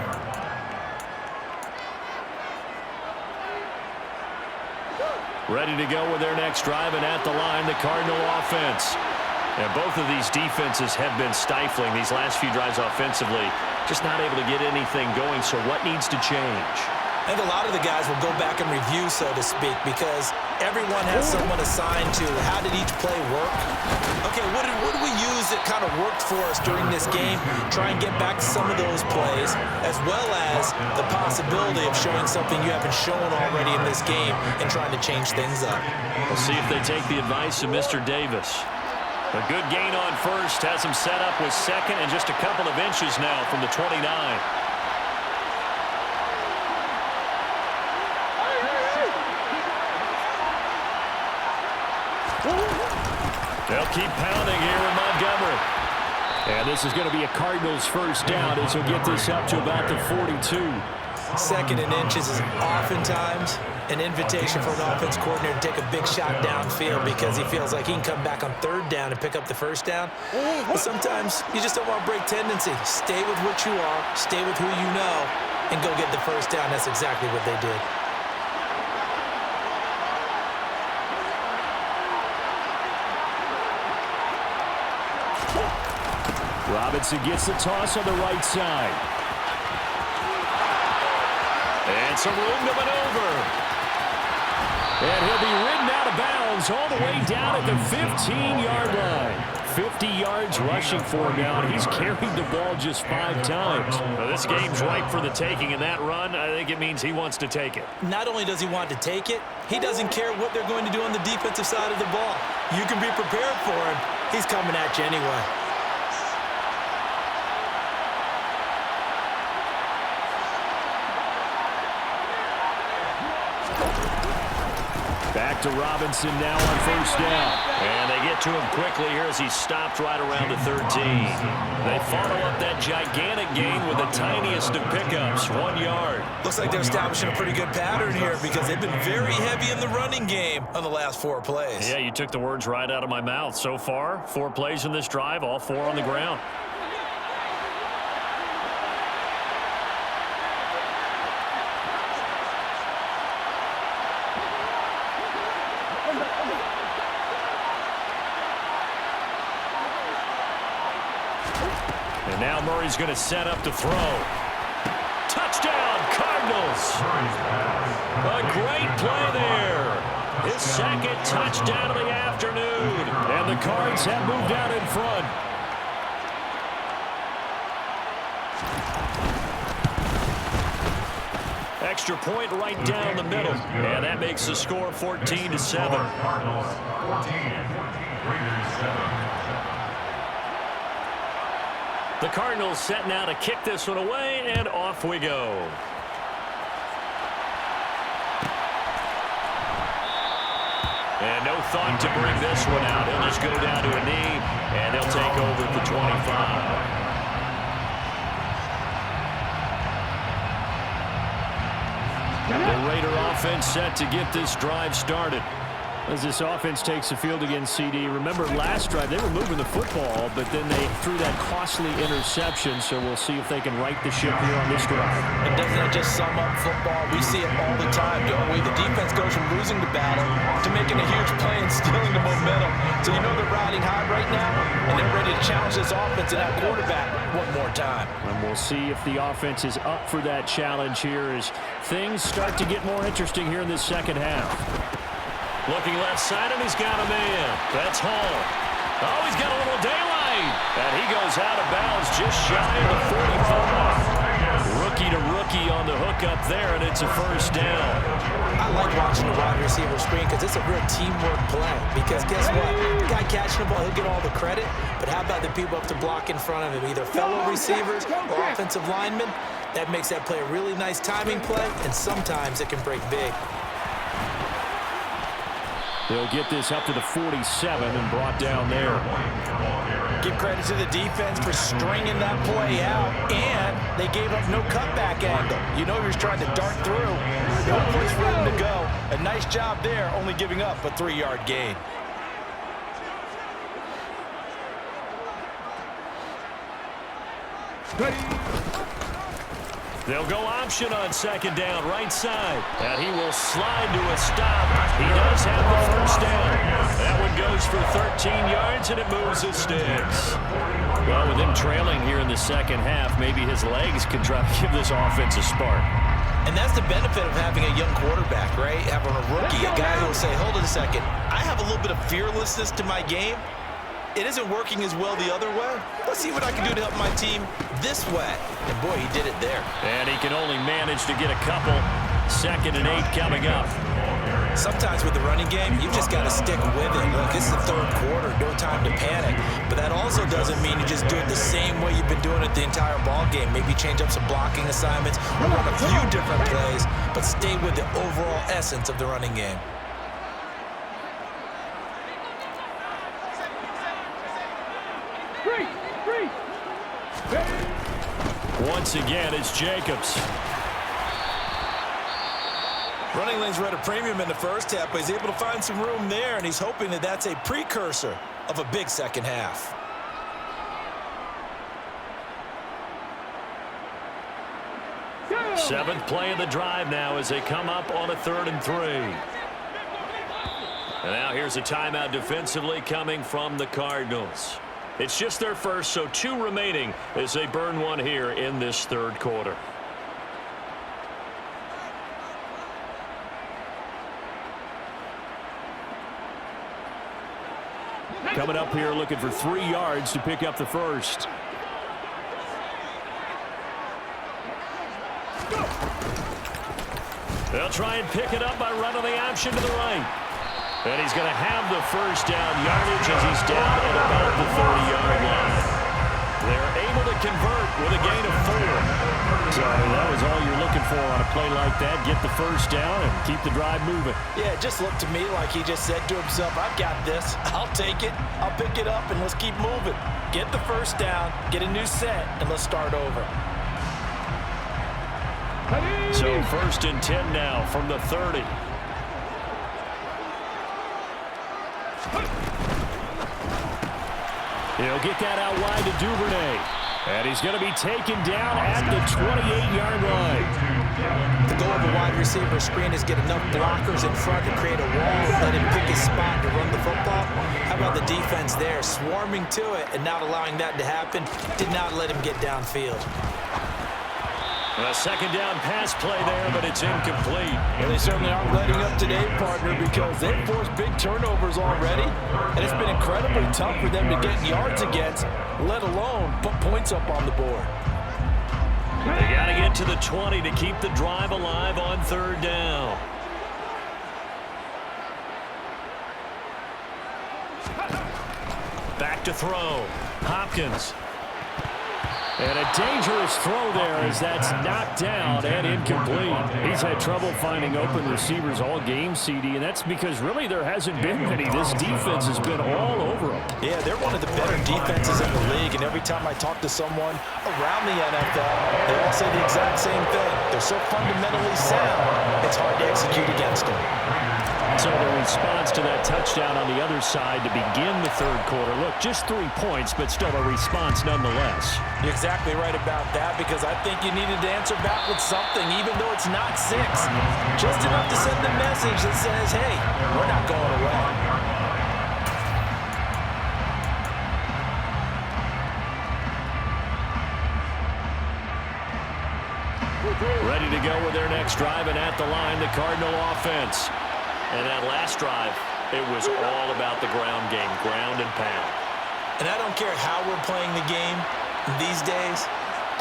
Ready to go with their next drive, and at the line, the Cardinal offense. And both of these defenses have been stifling these last few drives offensively. Just not able to get anything going, so what needs to change? I think a lot of the guys will go back and review, so to speak, because everyone has someone assigned to how did each play work. Okay, what did we use that kind of worked for us during this game? Try and get back to some of those plays, as well as the possibility of showing something you haven't shown already in this game and trying to change things up. We'll see if they take the advice of Mr. Davis. A good gain on first has him set up with 2nd and just a couple of inches now from the 29. They'll keep pounding here in Montgomery. And this is going to be a Cardinals first down as he'll get this up to about the 42. 2nd and inches is oftentimes an invitation for an offense coordinator to take a big shot downfield because he feels like he can come back on 3rd down and pick up the first down. But sometimes you just don't want to break tendency. Stay with what you are, stay with who you know, and go get the first down. That's exactly what they did. Robinson gets the toss on the right side. And some room to maneuver. And he'll be ridden out of bounds all the way down at the 15-yard line. 50 yards rushing for him now, and he's carried the ball just 5 times. Well, this game's ripe for the taking, and that run, I think it means he wants to take it. Not only does he want to take it, he doesn't care what they're going to do on the defensive side of the ball. You can be prepared for him. He's coming at you anyway. Back to Robinson now on first down. And they get to him quickly here as he stopped right around the 13. They follow up that gigantic gain with the tiniest of pickups, 1 yard. Looks like they're establishing a pretty good pattern here because they've been very heavy in the running game on the last 4 plays. Yeah, you took the words right out of my mouth. So far, 4 plays in this drive, all 4 on the ground. And now Murray's going to set up to throw. Touchdown, Cardinals! A great play there. His 2nd touchdown of the afternoon. And the Cards have moved out in front. Extra point right down the middle. And that makes the score 14-7. Cardinals 14, Raiders 7. The Cardinals set now to kick this one away, and off we go. And no thought to bring this one out. He'll just go down to a knee, and they'll take over at the 25. The Raider offense set to get this drive started. As this offense takes the field against CD, remember last drive they were moving the football, but then they threw that costly interception, so we'll see if they can right the ship here on this drive. And doesn't that just sum up football? We see it all the time, don't we? The defense goes from losing the battle to making a huge play and stealing the momentum. So you know they're riding high right now, and they're ready to challenge this offense and that quarterback one more time. And we'll see if the offense is up for that challenge here as things start to get more interesting here in this second half. Looking left side, and he's got a man. That's Hall. Oh, he's got a little daylight. And he goes out of bounds just shy of the 45. Rookie to rookie on the hook up there, and it's a first down. I like watching the wide receiver screen because it's a real teamwork play. Because guess what? The guy catching the ball, he'll get all the credit. But how about the people up to block in front of him, either fellow receivers or offensive linemen? That makes that play a really nice timing play, and sometimes it can break big. They'll get this up to the 47 and brought down there. Give credit to the defense for stringing that play out, and they gave up no cutback angle. You know he was trying to dart through. No place for him to go. A nice job there, only giving up a 3-yard gain. They'll go option on second down, right side. And he will slide to a stop. He does have the first down. That one goes for 13 yards, and it moves his sticks. Well, with him trailing here in the second half, maybe his legs can try to give this offense a spark. And that's the benefit of having a young quarterback, right? Having a rookie, a guy who will say, hold it a second, I have a little bit of fearlessness to my game. It isn't working as well the other way. Let's see what I can do to help my team this way. And, boy, he did it there. And he can only manage to get a couple. 2nd and 8 coming up. Sometimes with the running game, you just got to stick with it. Look, this is the third quarter, no time to panic. But that also doesn't mean you just do it the same way you've been doing it the entire ball game. Maybe change up some blocking assignments or run a few different plays, but stay with the overall essence of the running game. Once again, it's Jacobs. Running lanes were at a premium in the first half, but he's able to find some room there, and he's hoping that that's a precursor of a big second half. Seventh play of the drive now as they come up on a 3rd and 3. And now here's a timeout defensively coming from the Cardinals. It's just their first, so 2 remaining as they burn one here in this 3rd quarter. Coming up here looking for 3 yards to pick up the first. They'll try and pick it up by running the option to the right. And he's going to have the first down yardage as he's down at about the 30-yard line. They're able to convert with a gain of 4. So that was all you're looking for on a play like that. Get the first down and keep the drive moving. Yeah, it just looked to me like he just said to himself, I've got this. I'll take it. I'll pick it up, and let's keep moving. Get the first down, get a new set, and let's start over. So 1st and 10 now from the 30. He'll get that out wide to Duvernay. And he's going to be taken down at the 28-yard line. The goal of a wide receiver screen is get enough blockers in front to create a wall and let him pick his spot to run the football. How about the defense there, swarming to it and not allowing that to happen? Did not let him get downfield. A 2nd down pass play there, but it's incomplete. Well, they certainly aren't letting up today, partner, because they've forced big turnovers already, and it's been incredibly tough for them to get yards against, let alone put points up on the board. They got to get to the 20 to keep the drive alive on third down. Back to throw. Hopkins. And a dangerous throw there as that's knocked down and incomplete. He's had trouble finding open receivers all game, CD, and that's because really there hasn't been many. This defense has been all over them. Yeah, they're one of the better defenses in the league, and every time I talk to someone around the NFL, they all say the exact same thing. They're so fundamentally sound, it's hard to execute against them. So the response to that touchdown on the other side to begin the third quarter. Look, just 3 points, but still a response nonetheless. You're exactly right about that, because I think you needed to answer back with something, even though it's not 6. Just enough to send the message that says, hey, we're not going away. Ready to go with their next drive, and at the line, the Cardinal offense. And that last drive, it was all about the ground game, ground and pound. And I don't care how we're playing the game these days,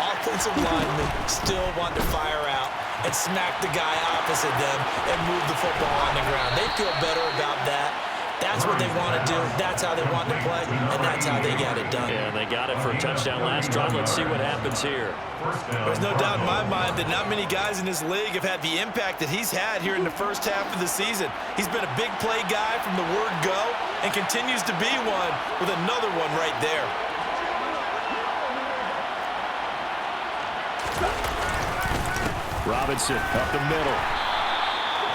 offensive linemen still want to fire out and smack the guy opposite them and move the football on the ground. They feel better about that. That's what they want to do. That's how they want to play, and that's how they got it done. Yeah, and they got it for a touchdown last drive. Let's see what happens here. There's no doubt in my mind that not many guys in this league have had the impact that he's had here in the first half of the season. He's been a big play guy from the word go and continues to be one with another one right there. Robinson up the middle.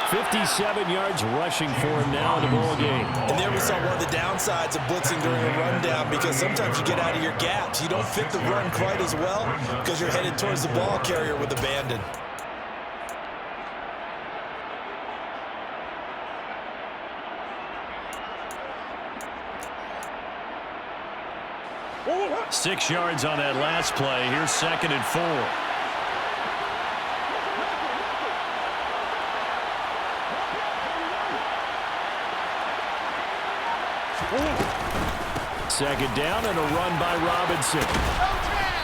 57 yards rushing for him now in the ball game. And there we saw one of the downsides of blitzing during a rundown, because sometimes you get out of your gaps. You don't fit the run quite as well because you're headed towards the ball carrier with abandon. Oh, 6 yards on that last play. Here's 2nd and 4. Second down and a run by Robinson.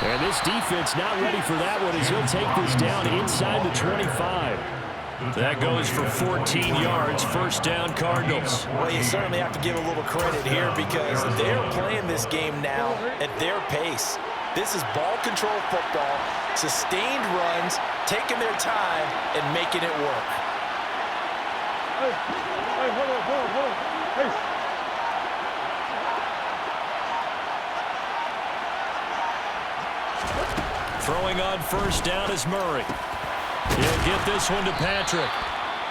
And this defense not ready for that one as he'll take this down inside the 25. That goes for 14 yards. First down, Cardinals. Well, you certainly have to give a little credit here, because they're playing this game now at their pace. This is ball control football, sustained runs, taking their time and making it work. hey, hold on. Hey. Throwing on first down is Murray. He'll get this one to Patrick.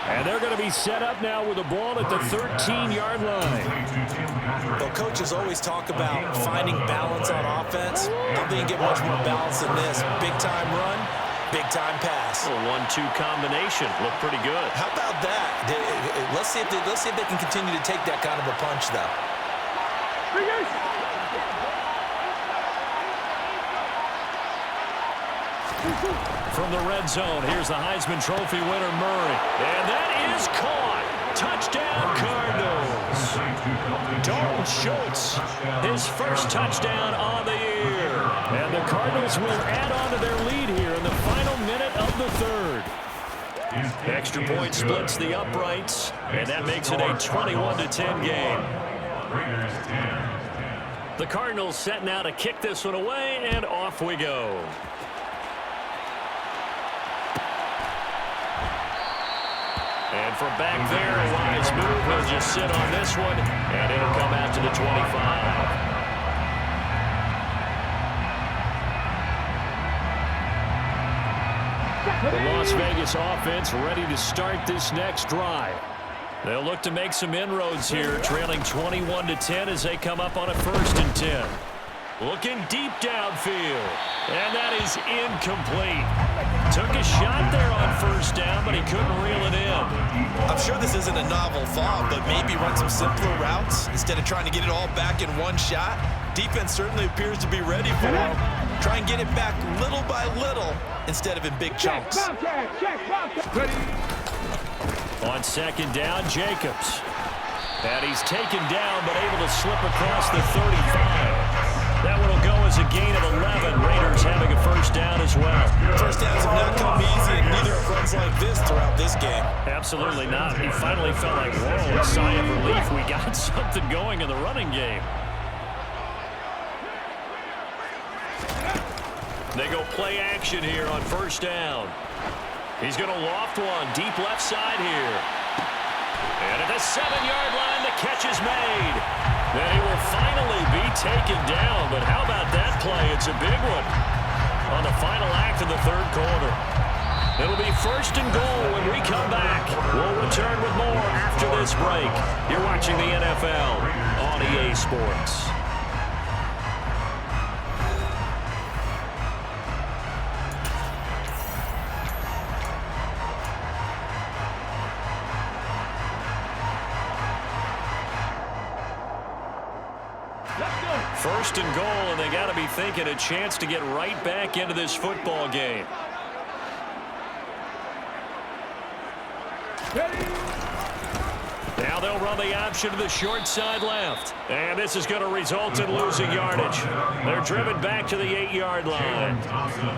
And they're going to be set up now with the ball at the 13-yard line. Well, coaches always talk about finding balance on offense. Don't think you get much more balance than this. Big-time run, big-time pass. A 1-2 combination. Looked pretty good. How about that? Let's see if they can continue to take that kind of a punch, though. From the red zone, here's the Heisman Trophy winner, Murray. And that is caught. Touchdown, Cardinals. Dalton Schultz, his first touchdown on the year. And the Cardinals will add on to their lead here in the final minute of the third. Extra point splits the uprights, and that makes it a 21-10 game. The Cardinals set now to kick this one away, and off we go. And from back there, a wise move. He'll just sit on this one, and it'll come out to the 25. The Las Vegas offense ready to start this next drive. They'll look to make some inroads here, trailing 21-10 as they come up on a 1st and 10. Looking deep downfield, and that is incomplete. Took a shot there on first down, but he couldn't reel it in. I'm sure this isn't a novel thought, but maybe run some simpler routes instead of trying to get it all back in one shot. Defense certainly appears to be ready for him. Try and get it back little by little instead of in big chunks. On 2nd down, Jacobs. And he's taken down, but able to slip across the 35. That one will go as was a gain of 11. Raiders having a first down as well. First downs have not come easy, and neither have runs like this throughout this game. Absolutely not. He finally felt like, whoa, a sigh of relief. We got something going in the running game. They go play action here on first down. He's going to loft one deep left side here. And at the 7-yard line, the catch is made. And he will finally be taken down. But how about that play? It's a big one on the final act of the third quarter. It'll be first and goal when we come back. We'll return with more after this break. You're watching the NFL on EA Sports. First and goal, and they got to be thinking a chance to get right back into this football game. Now they'll run the option to the short side left. And this is going to result in losing yardage. They're driven back to the 8-yard line.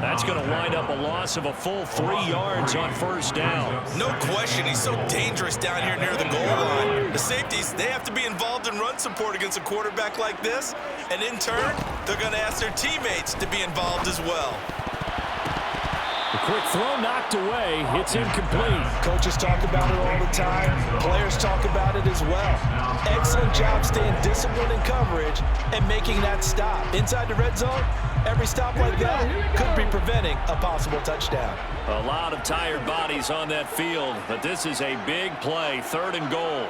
That's going to wind up a loss of a full 3 yards on first down. No question, he's so dangerous down here near the goal line. The safeties, they have to be involved in run support against a quarterback like this. And in turn, they're going to ask their teammates to be involved as well. A quick throw knocked away. It's incomplete. Coaches talk about it all the time. Players talk about it as well. Excellent job staying disciplined in coverage and making that stop. Inside the red zone, every stop like that could be preventing a possible touchdown. A lot of tired bodies on that field, but this is a big play. Third and goal.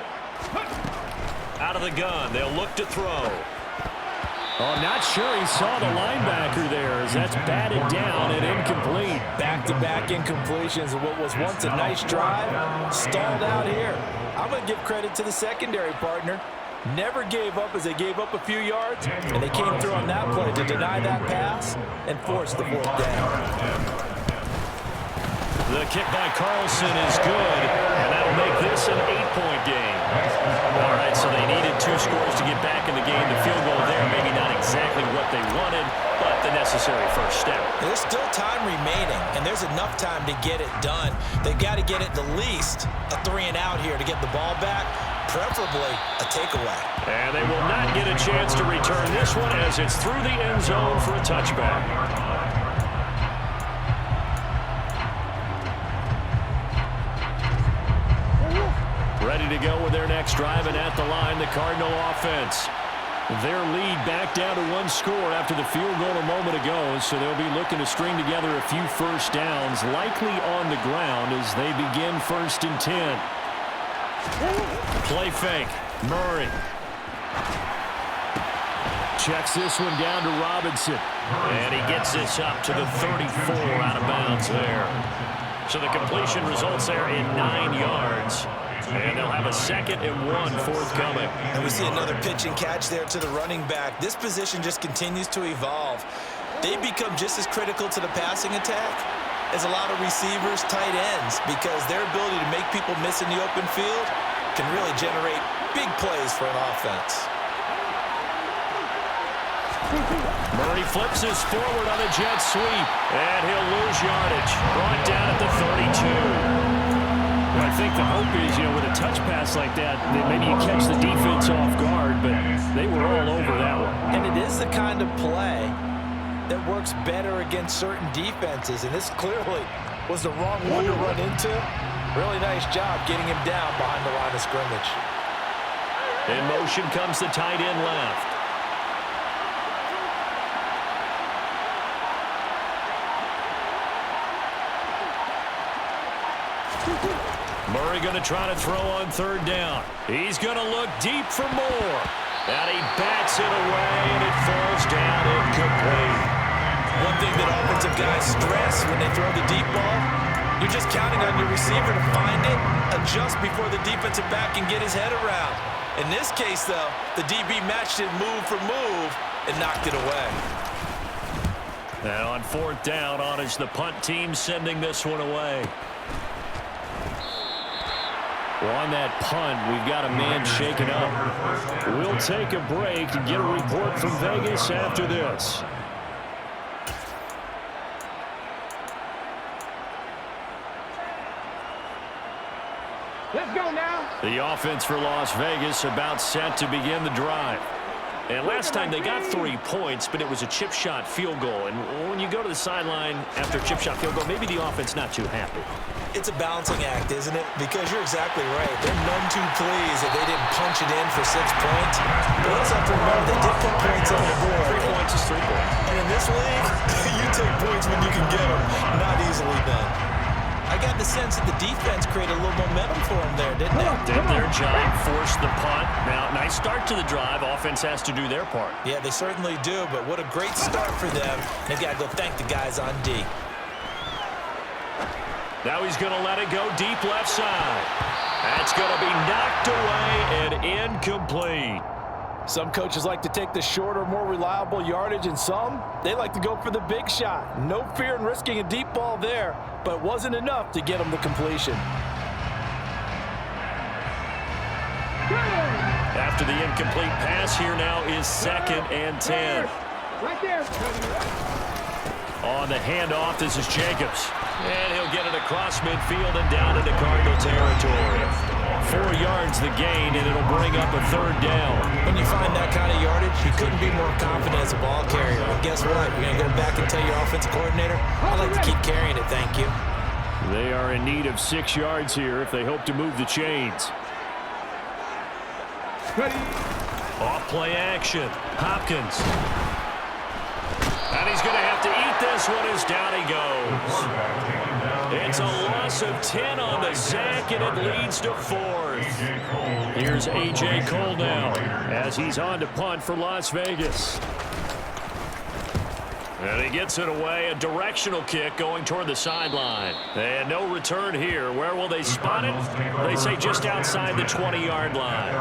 Out of the gun, they'll look to throw. Oh, not sure he saw the linebacker there as that's batted down and incomplete. Back-to-back incompletions of what was once a nice drive, stalled out here. I'm going to give credit to the secondary partner. Never gave up as they gave up a few yards, and they came through on that play to deny that pass and force the fourth down. The kick by Carlson is good, and that'll make this an 8-point game. All right, so they needed 2 scores to get back in the game. The field goal there, maybe not exactly what they wanted, but the necessary first step. There's still time remaining, and there's enough time to get it done. They've got to get it the least a 3-and-out here to get the ball back, preferably a takeaway. And they will not get a chance to return this one as it's through the end zone for a touchback. Ready to go with their next drive, and at the line, the Cardinal offense. Their lead back down to 1 score after the field goal a moment ago, so they'll be looking to string together a few first downs, likely on the ground as they begin 1st and 10. Play fake. Murray. Checks this one down to Robinson. And he gets this up to the 34 out of bounds there. So the completion results there in 9 yards. And they'll have a 2nd and 1 forthcoming. And we see another pitch and catch there to the running back. This position just continues to evolve. They become just as critical to the passing attack as a lot of receivers, tight ends, because their ability to make people miss in the open field can really generate big plays for an offense. Murray flips this forward on a jet sweep, and he'll lose yardage. Brought down at the 32. I think the hope is, with a touch pass like that maybe you catch the defense off guard, but they were all over that one. And it is the kind of play that works better against certain defenses, and this clearly was the wrong one to run into. Really nice job getting him down behind the line of scrimmage. In motion comes the tight end left. Murray going to try to throw on 3rd down. He's going to look deep for more. And he bats it away, and it falls down incomplete. One thing that offensive guys stress when they throw the deep ball, you're just counting on your receiver to find it, adjust before the defensive back can get his head around. In this case, though, the DB matched it move for move and knocked it away. And on 4th down, on is the punt team sending this one away. Well, on that punt, we've got a man shaken up. We'll take a break and get a report from Vegas after this. The offense for Las Vegas about set to begin the drive. And last time they got 3 points, but it was a chip shot field goal. And when you go to the sideline after a chip shot field goal, maybe the offense not too happy. It's a balancing act, isn't it? Because you're exactly right. They're none too pleased that they didn't punch it in for 6 points. But let's have to remember, they did put points on the board. 3 points is 3 points. And in this league, you take points when you can get them. Not easily done. I got the sense that the defense created a little momentum for them there, didn't they? Did their job, forced the punt. Now, nice start to the drive. Offense has to do their part. Yeah, they certainly do, but what a great start for them. They've got to go thank the guys on D. Now he's going to let it go deep left side. That's going to be knocked away and incomplete. Some coaches like to take the shorter, more reliable yardage, and some, they like to go for the big shot. No fear in risking a deep ball there, but it wasn't enough to get them the completion. After the incomplete pass, here now is 2nd and 10. Right there. On the handoff, this is Jacobs. And he'll get it across midfield and down into Cardinal territory. 4 yards the gain, and it'll bring up a 3rd down. When you find that kind of yardage, you couldn't be more confident as a ball carrier. And guess what? You're going to go back and tell your offensive coordinator, I'd like to keep carrying it, thank you. They are in need of 6 yards here if they hope to move the chains. Off play action. Hopkins. And he's going to have to eat this one as down he goes. It's a loss of 10 on the sack, and it leads to 4th. Here's A.J. Cole now as he's on to punt for Las Vegas. And he gets it away, a directional kick going toward the sideline. And no return here. Where will they spot it? They say just outside the 20-yard line.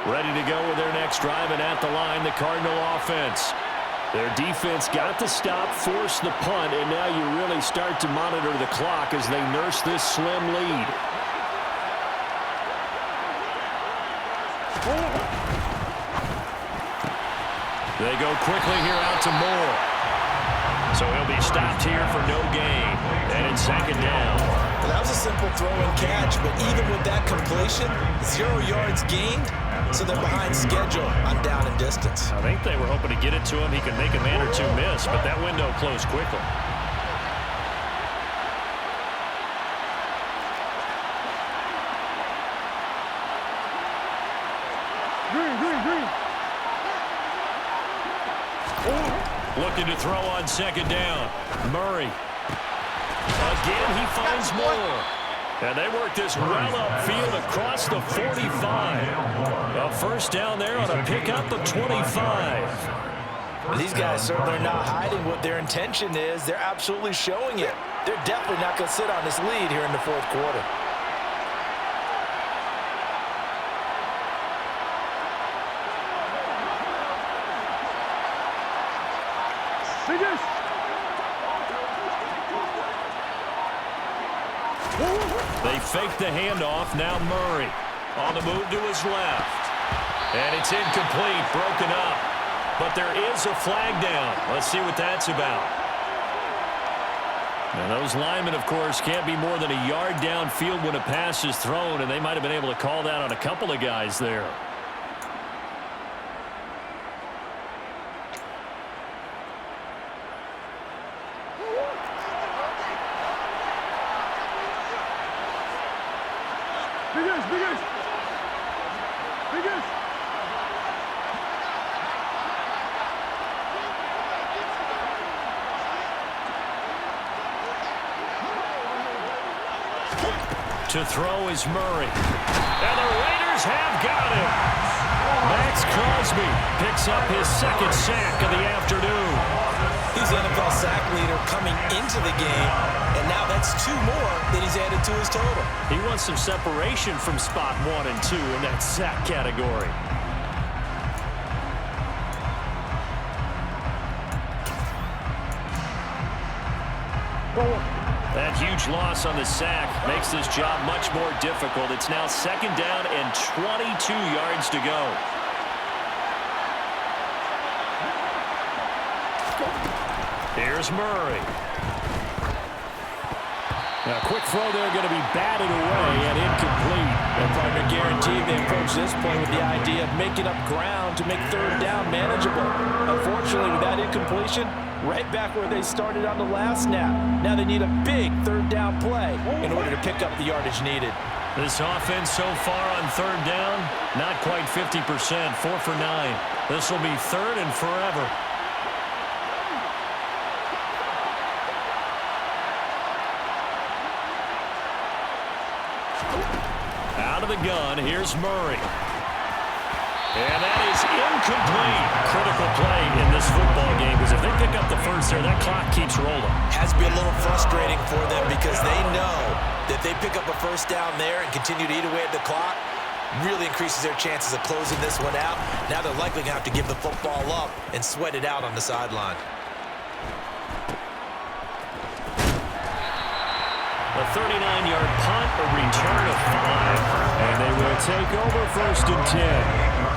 Ready to go with their next drive, and at the line, the Cardinal offense. Their defense got the stop, forced the punt, and now you really start to monitor the clock as they nurse this slim lead. They go quickly here out to Moore. So he'll be stopped here for no gain. And it's 2nd down. Well, that was a simple throw and catch, but even with that completion, 0 yards gained, so they're behind schedule on down and distance. I think they were hoping to get it to him. He could make a man or two miss, but that window closed quickly. Green. Looking to throw on 2nd down. Murray. Again, he finds Moore. And they work this well upfield across the 45. A 1st down there on a pickup of 25. These guys certainly are not hiding what their intention is. They're absolutely showing it. They're definitely not going to sit on this lead here in the 4th quarter. They fake the handoff. Now Murray on the move to his left. And it's incomplete, broken up. But there is a flag down. Let's see what that's about. Now those linemen, of course, can't be more than a yard downfield when a pass is thrown, and they might have been able to call that on a couple of guys there. To throw is Murray. And the Raiders have got him. Max Crosby picks up his 2nd sack of the afternoon. He's the NFL sack leader coming into the game, and now that's 2 more that he's added to his total. He wants some separation from spot 1 and 2 in that sack category. Forward. That huge loss on the sack makes this job much more difficult. It's now 2nd down and 22 yards to go. Here's Murray. A quick throw there, going to be batted away and incomplete. And partner guaranteed they approach this play with the idea of making up ground to make 3rd down manageable. Unfortunately, with that incompletion, right back where they started on the last snap. Now they need a big 3rd down play in order to pick up the yardage needed. This offense so far on 3rd down, not quite 50%, 4 for 9. This will be 3rd and forever. Out of the gun, here's Murray. And that is incomplete. Critical play in this football game, because if they pick up the first there, that clock keeps rolling. Has to be a little frustrating for them because they know that they pick up a 1st down there and continue to eat away at the clock, really increases their chances of closing this one out. Now they're likely going to have to give the football up and sweat it out on the sideline. A 39-yard punt, a return of 5. And they will take over 1st and 10.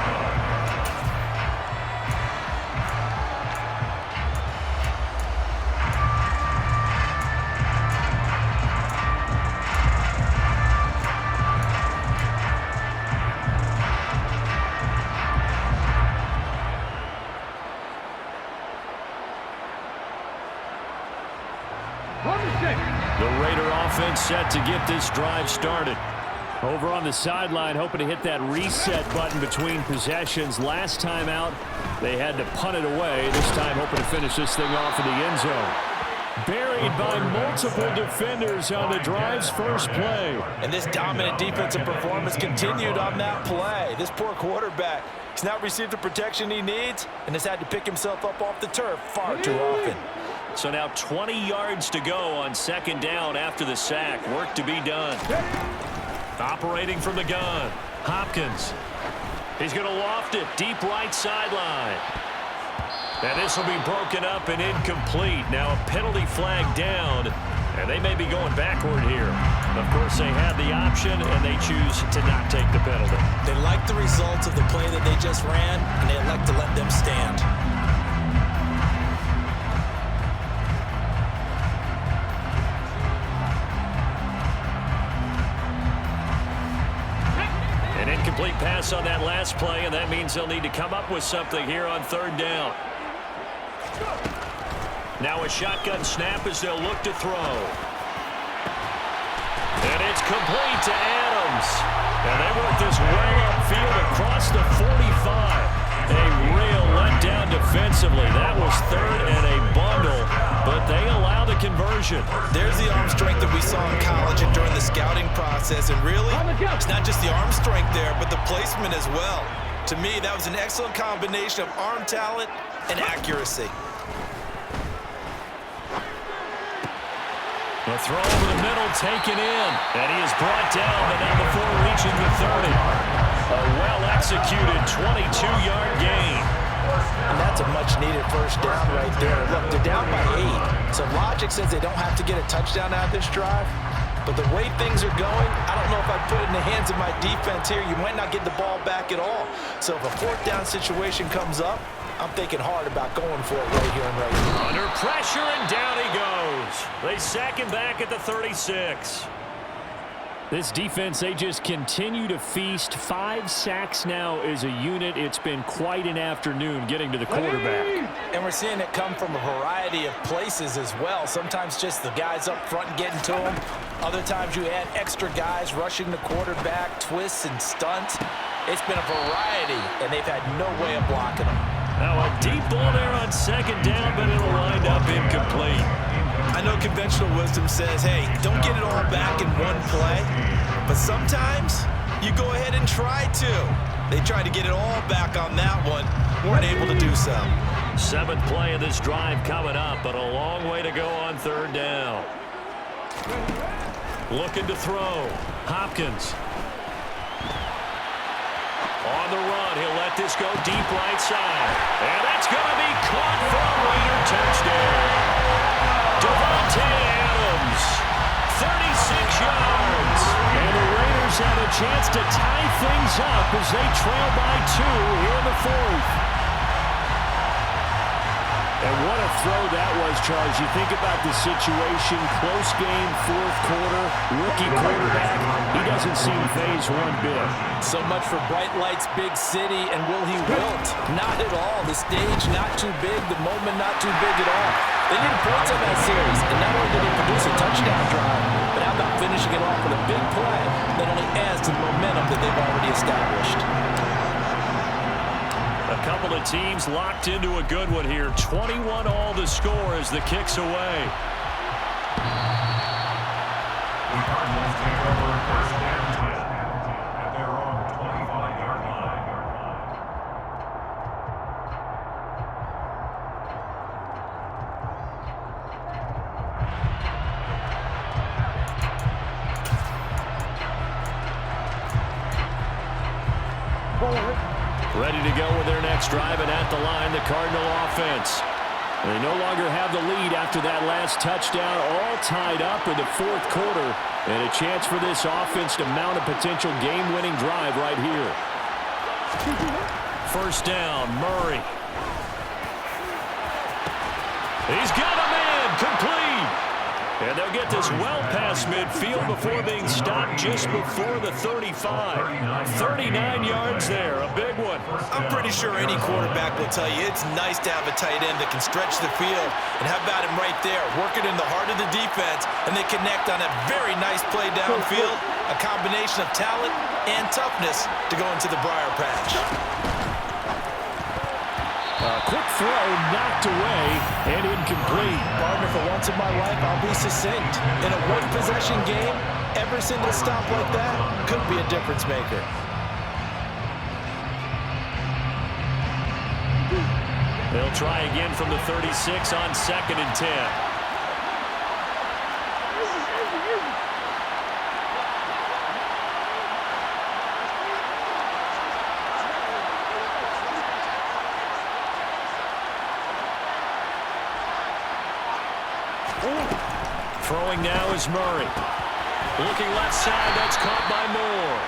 The Raider offense set to get this drive started. Over on the sideline, hoping to hit that reset button between possessions. Last time out, they had to punt it away. This time, hoping to finish this thing off in the end zone. Buried by multiple defenders on the drive's first play. And this dominant defensive performance continued on that play. This poor quarterback has not received the protection he needs and has had to pick himself up off the turf far too often. So now 20 yards to go on 2nd down after the sack. Work to be done. Operating from the gun, Hopkins. He's going to loft it deep right sideline. And this will be broken up and incomplete. Now a penalty flag down, and they may be going backward here. Of course, they had the option, and they choose to not take the penalty. They like the results of the play that they just ran, and they elect to let them stand. An incomplete pass on that last play, and that means they'll need to come up with something here on 3rd down. Now a shotgun snap as they'll look to throw. And it's complete to Adams. And they work this way upfield across the 45. A real letdown defensively. That was 3rd and a bundle, but they allow the conversion. There's the arm strength that we saw in college and during the scouting process. And really, it's not just the arm strength there, but the placement as well. To me, that was an excellent combination of arm talent and accuracy. The throw over the middle taken in, and he is brought down, but not before reaching the 30. A well-executed 22-yard gain. And that's a much-needed 1st down right there. Look, they're down by 8, so logic says they don't have to get a touchdown out of this drive. But the way things are going, I don't know if I'd put it in the hands of my defense here. You might not get the ball back at all. So if a 4th down situation comes up, I'm thinking hard about going for it right here and right here. Under pressure, and down he goes. They sack him back at the 36. This defense, they just continue to feast. 5 sacks now as a unit. It's been quite an afternoon getting to the quarterback. And we're seeing it come from a variety of places as well. Sometimes just the guys up front getting to him. Other times you add extra guys rushing the quarterback, twists and stunts. It's been a variety, and they've had no way of blocking them. Now a deep ball there on 2nd down, but it'll wind up incomplete. I know conventional wisdom says, hey, don't get it all back in one play. But sometimes you go ahead and try to. They tried to get it all back on that one. Weren't able to do so. 7th play of this drive coming up, but a long way to go on 3rd down. Looking to throw. Hopkins. On the run, he'll let this go deep right side. And that's going to be caught for a Raider touchdown. Davante Adams yards. And the Raiders had a chance to tie things up as they trail by 2 here in the 4th. And what a throw that was, Charles. You think about the situation, close game, 4th quarter, rookie quarterback. He doesn't seem phased one bit. So much for bright lights, big city, and will he wilt? Not at all. The stage not too big, the moment not too big at all. They needed points on that series, and not only did they produce a touchdown drive, but how about finishing it off with a big play that only adds to the momentum that they've already established. A couple of teams locked into a good one here. 21 all to score as the kick's away. The Cardinals take over first and 10 at their own 25-yard line. Ready to go with their next drive, and at the line, the Cardinal offense. They no longer have the lead after that last touchdown, all tied up in the 4th quarter, and a chance for this offense to mount a potential game-winning drive right here. First down, Murray. He's got a man, complete. And they'll get this well past midfield before being stopped just before the 35. 39 yards there, a big one. I'm pretty sure any quarterback will tell you it's nice to have a tight end that can stretch the field. And how about him right there, working in the heart of the defense, and they connect on a very nice play downfield, a combination of talent and toughness to go into the briar patch. Quick throw knocked away and incomplete. Partner, for once in my life, I'll be succinct. In a one-possession game, every single stop like that could be a difference maker. They'll try again from the 36 on 2nd and 10. Throwing now is Murray. Looking left side, that's caught by Moore.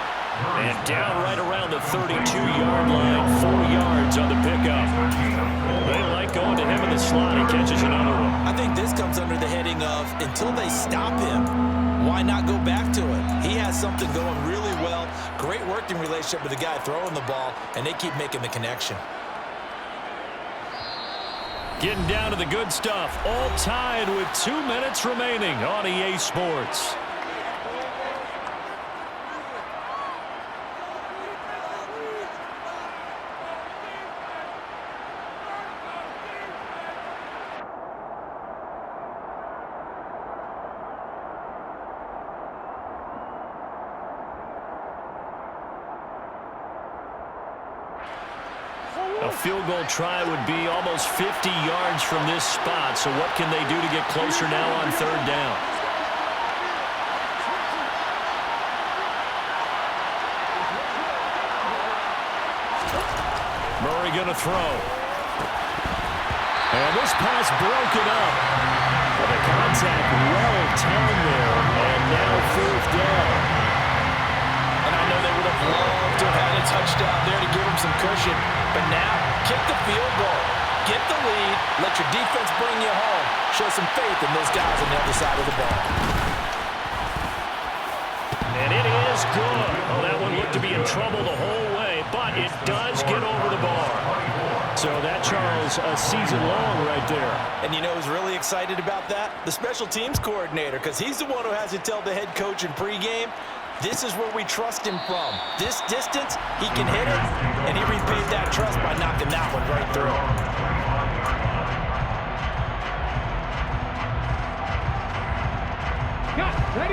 And down right around the 32-yard line, 4 yards on the pickup. They like going to him in the slot. He catches another one. I think this comes under the heading of, until they stop him, why not go back to it? He has something going really well. Great working relationship with the guy throwing the ball, and they keep making the connection. Getting down to the good stuff. All tied with 2 minutes remaining on EA Sports. A field goal try would be almost 50 yards from this spot. So what can they do to get closer now on 3rd down? Murray going to throw. And this pass broken up. The contact well timed there. And now 4th down. And I know they would have loved to have had a touchdown there to give them some cushion. But now, kick the field goal. Get the lead. Let your defense bring you home. Show some faith in those guys on the other side of the ball. And it is good. Oh, that one looked to be in trouble the whole way, but it does get over the bar. So that, Charles, a season long right there. And you know who's really excited about that? The special teams coordinator, because he's the one who has to tell the head coach in pregame, this is where we trust him from. This distance, he can hit it, and he repaid that trust by knocking that one right through.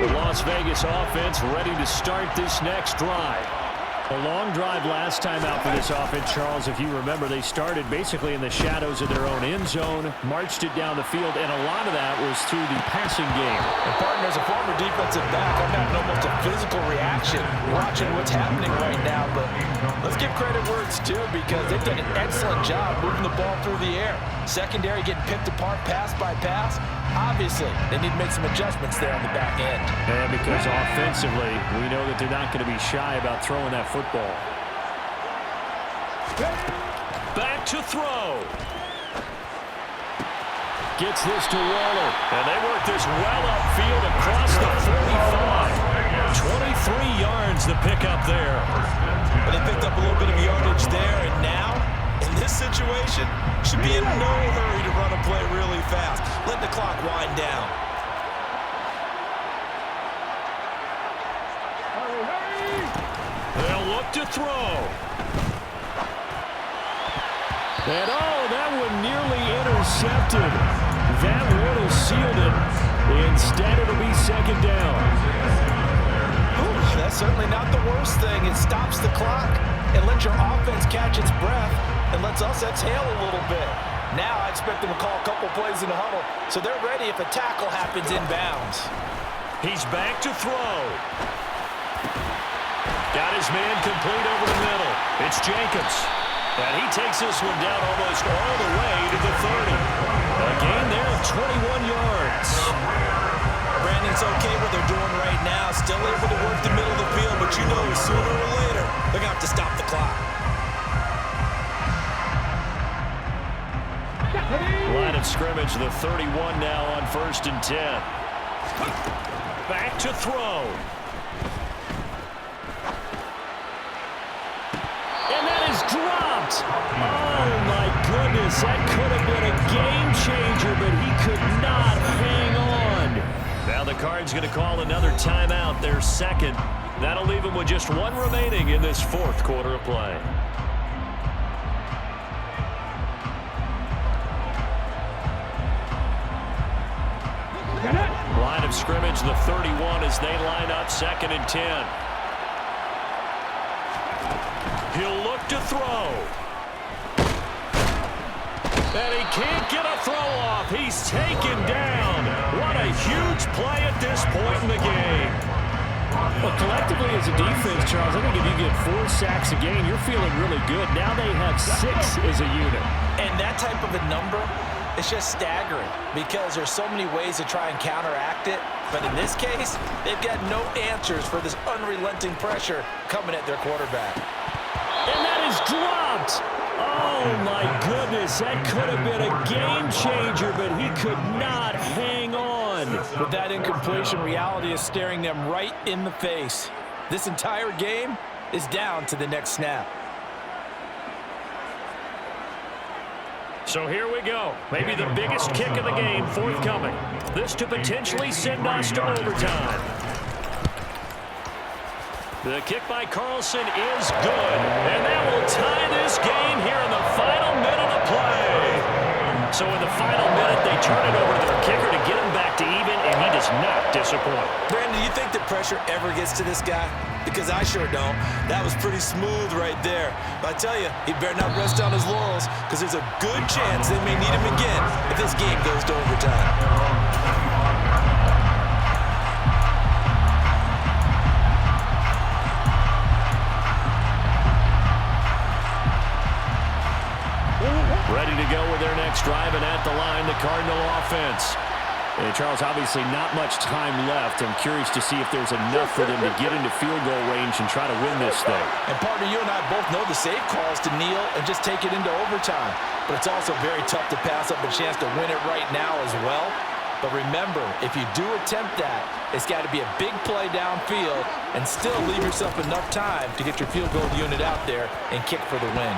The Las Vegas offense ready to start this next drive. A long drive last time out for this offense, Charles. If you remember, they started basically in the shadows of their own end zone, marched it down the field, and a lot of that was through the passing game. And partner, as a former defensive back, I'm having almost a physical reaction watching what's happening right now. But let's give credit where it's due, because they've done an excellent job moving the ball through the air. Secondary getting picked apart pass by pass. Obviously, they need to make some adjustments there on the back end. And because offensively, we know that they're not going to be shy about throwing that football. Back to throw. Gets this to Waller. And they work this well upfield across the 45. 23 yards to pick up there. But they picked up a little bit of yardage there, and now, in this situation, should be in no hurry to run a play really fast. Let the clock wind down. They'll look to throw. And oh, that one nearly intercepted. That would have sealed it. Instead, it'll be second down. Ooh, that's certainly not the worst thing. It stops the clock and lets your offense catch its breath and lets us exhale a little bit. Now I expect them to call a couple plays in the huddle, so they're ready if a tackle happens inbounds. He's back to throw. Got his man complete over the middle. It's Jacobs. And he takes this one down almost all the way to the 30. A gain there of 21 yards. Brandon's okay what they're doing right now. Still able to work the middle of the field, but you know sooner or later they're going to have to stop the clock. Line of scrimmage, the 31 now on 1st and 10. Back to throw. And that is dropped. Oh, my goodness. That could have been a game changer, but he could not hang on. Now the Cards going to call another timeout, their second. That'll leave them with just one remaining in this fourth quarter of play. Line of scrimmage, the 31 as they line up 2nd and 10. He'll look to throw. And he can't get a throw off. He's taken down. What a huge play at this point in the game. Well, collectively as a defense, Charles, I think if you get 4 sacks a game, you're feeling really good. Now they have 6 as a unit. And that type of a number, it's just staggering because there's so many ways to try and counteract it. But in this case, they've got no answers for this unrelenting pressure coming at their quarterback. And that is dropped. Oh, my goodness. That could have been a game changer, but he could not hang on. With that incompletion, reality is staring them right in the face. This entire game is down to the next snap. So here we go. Maybe the biggest kick of the game forthcoming. This to potentially send us to overtime. The kick by Carlson is good. And that will tie this game here in the final minute of play. So in the final minute, they turn it over to their kicker to get him back to even, and he does not disappoint. Brandon, do you think the pressure ever gets to this guy? Because I sure don't. That was pretty smooth right there. But I tell you, he better not rest on his laurels because there's a good chance they may need him again if this game goes to overtime. Ready to go with their next drive, and at the line, the Cardinal offense. And Charles, obviously not much time left. I'm curious to see if there's enough for them to get into field goal range and try to win this thing. And partner, you and I both know the safe calls to kneel and just take it into overtime. But it's also very tough to pass up a chance to win it right now as well. But remember, if you do attempt that, it's got to be a big play downfield and still leave yourself enough time to get your field goal unit out there and kick for the win.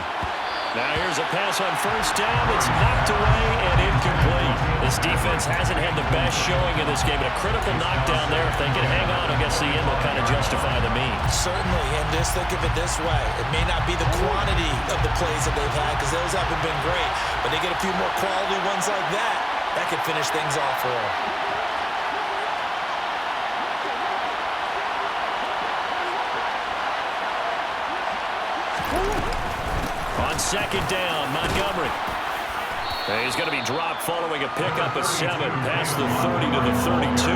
Now here's a pass on 1st down. It's knocked away and incomplete. This defense hasn't had the best showing in this game, but a critical knockdown there. If they can hang on, I guess the end will kind of justify the means. Certainly, and just think of it this way. It may not be the quantity of the plays that they've had because those haven't been great, but they get a few more quality ones like that. That could finish things off for them. On 2nd down, Montgomery. And he's going to be dropped following a pickup of 7 past the 30 to the 32.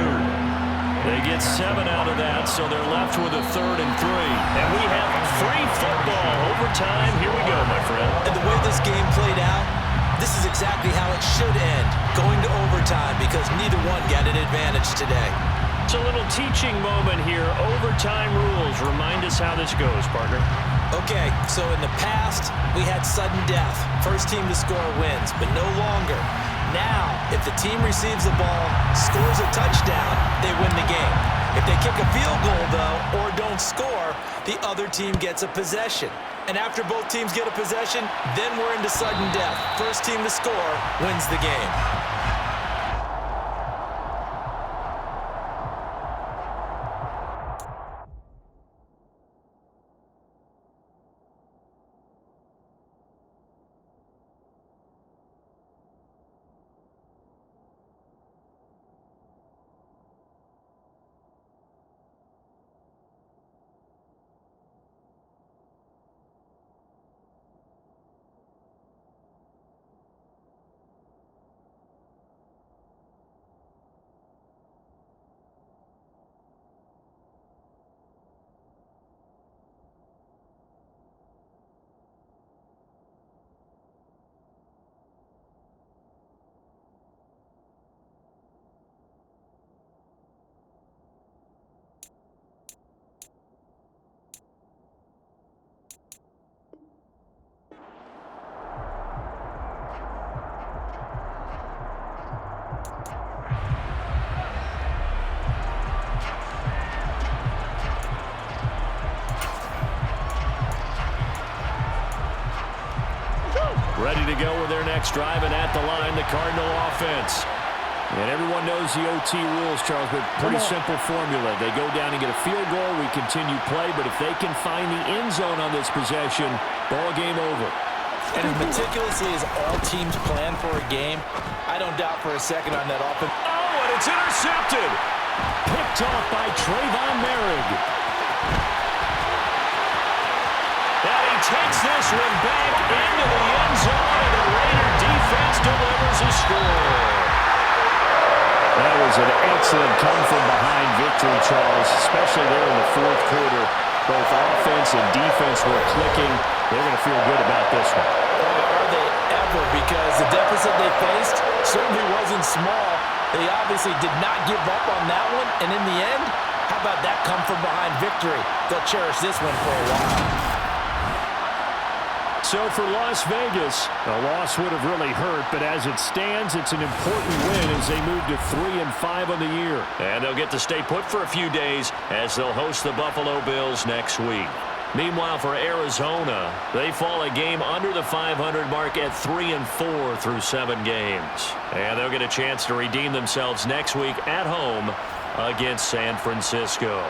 They get 7 out of that, so they're left with a 3rd and 3. And we have free football overtime. Here we go, my friend. And the way this game played out, This is exactly how it should end, going to overtime, because neither one got an advantage today. It's a little teaching moment here. Overtime rules. Remind us how this goes, partner. Okay, so in the past, we had sudden death. First team to score wins, but no longer. Now, if the team receives the ball, scores a touchdown, they win the game. If they kick a field goal, though, or don't score, the other team gets a possession. And after both teams get a possession, then we're into sudden death. First team to score wins the game. Ready to go with their next drive, and at the line, the Cardinal offense. And everyone knows the OT rules, Charles, but pretty simple formula. They go down and get a field goal, we continue play, but if they can find the end zone on this possession, ball game over. And as meticulously as all teams plan for a game, I don't doubt for a second on that offense. Oh, and it's intercepted. Picked off by Trayvon Merrick. And he takes this one back into the end zone, and the Raider defense delivers a score. That was an excellent come-from-behind victory, Charles, especially there in the fourth quarter. Both offense and defense were clicking. They're going to feel good about this one. Boy, are they ever, because the deficit they faced certainly wasn't small. They obviously did not give up on that one, and in the end, how about that come-from-behind victory? They'll cherish this one for a while. So for Las Vegas, a loss would have really hurt, but as it stands, it's an important win as they move to 3-5 on the year. And they'll get to stay put for a few days as they'll host the Buffalo Bills next week. Meanwhile, for Arizona, they fall a game under the 500 mark at 3-4 through 7 games. And they'll get a chance to redeem themselves next week at home against San Francisco.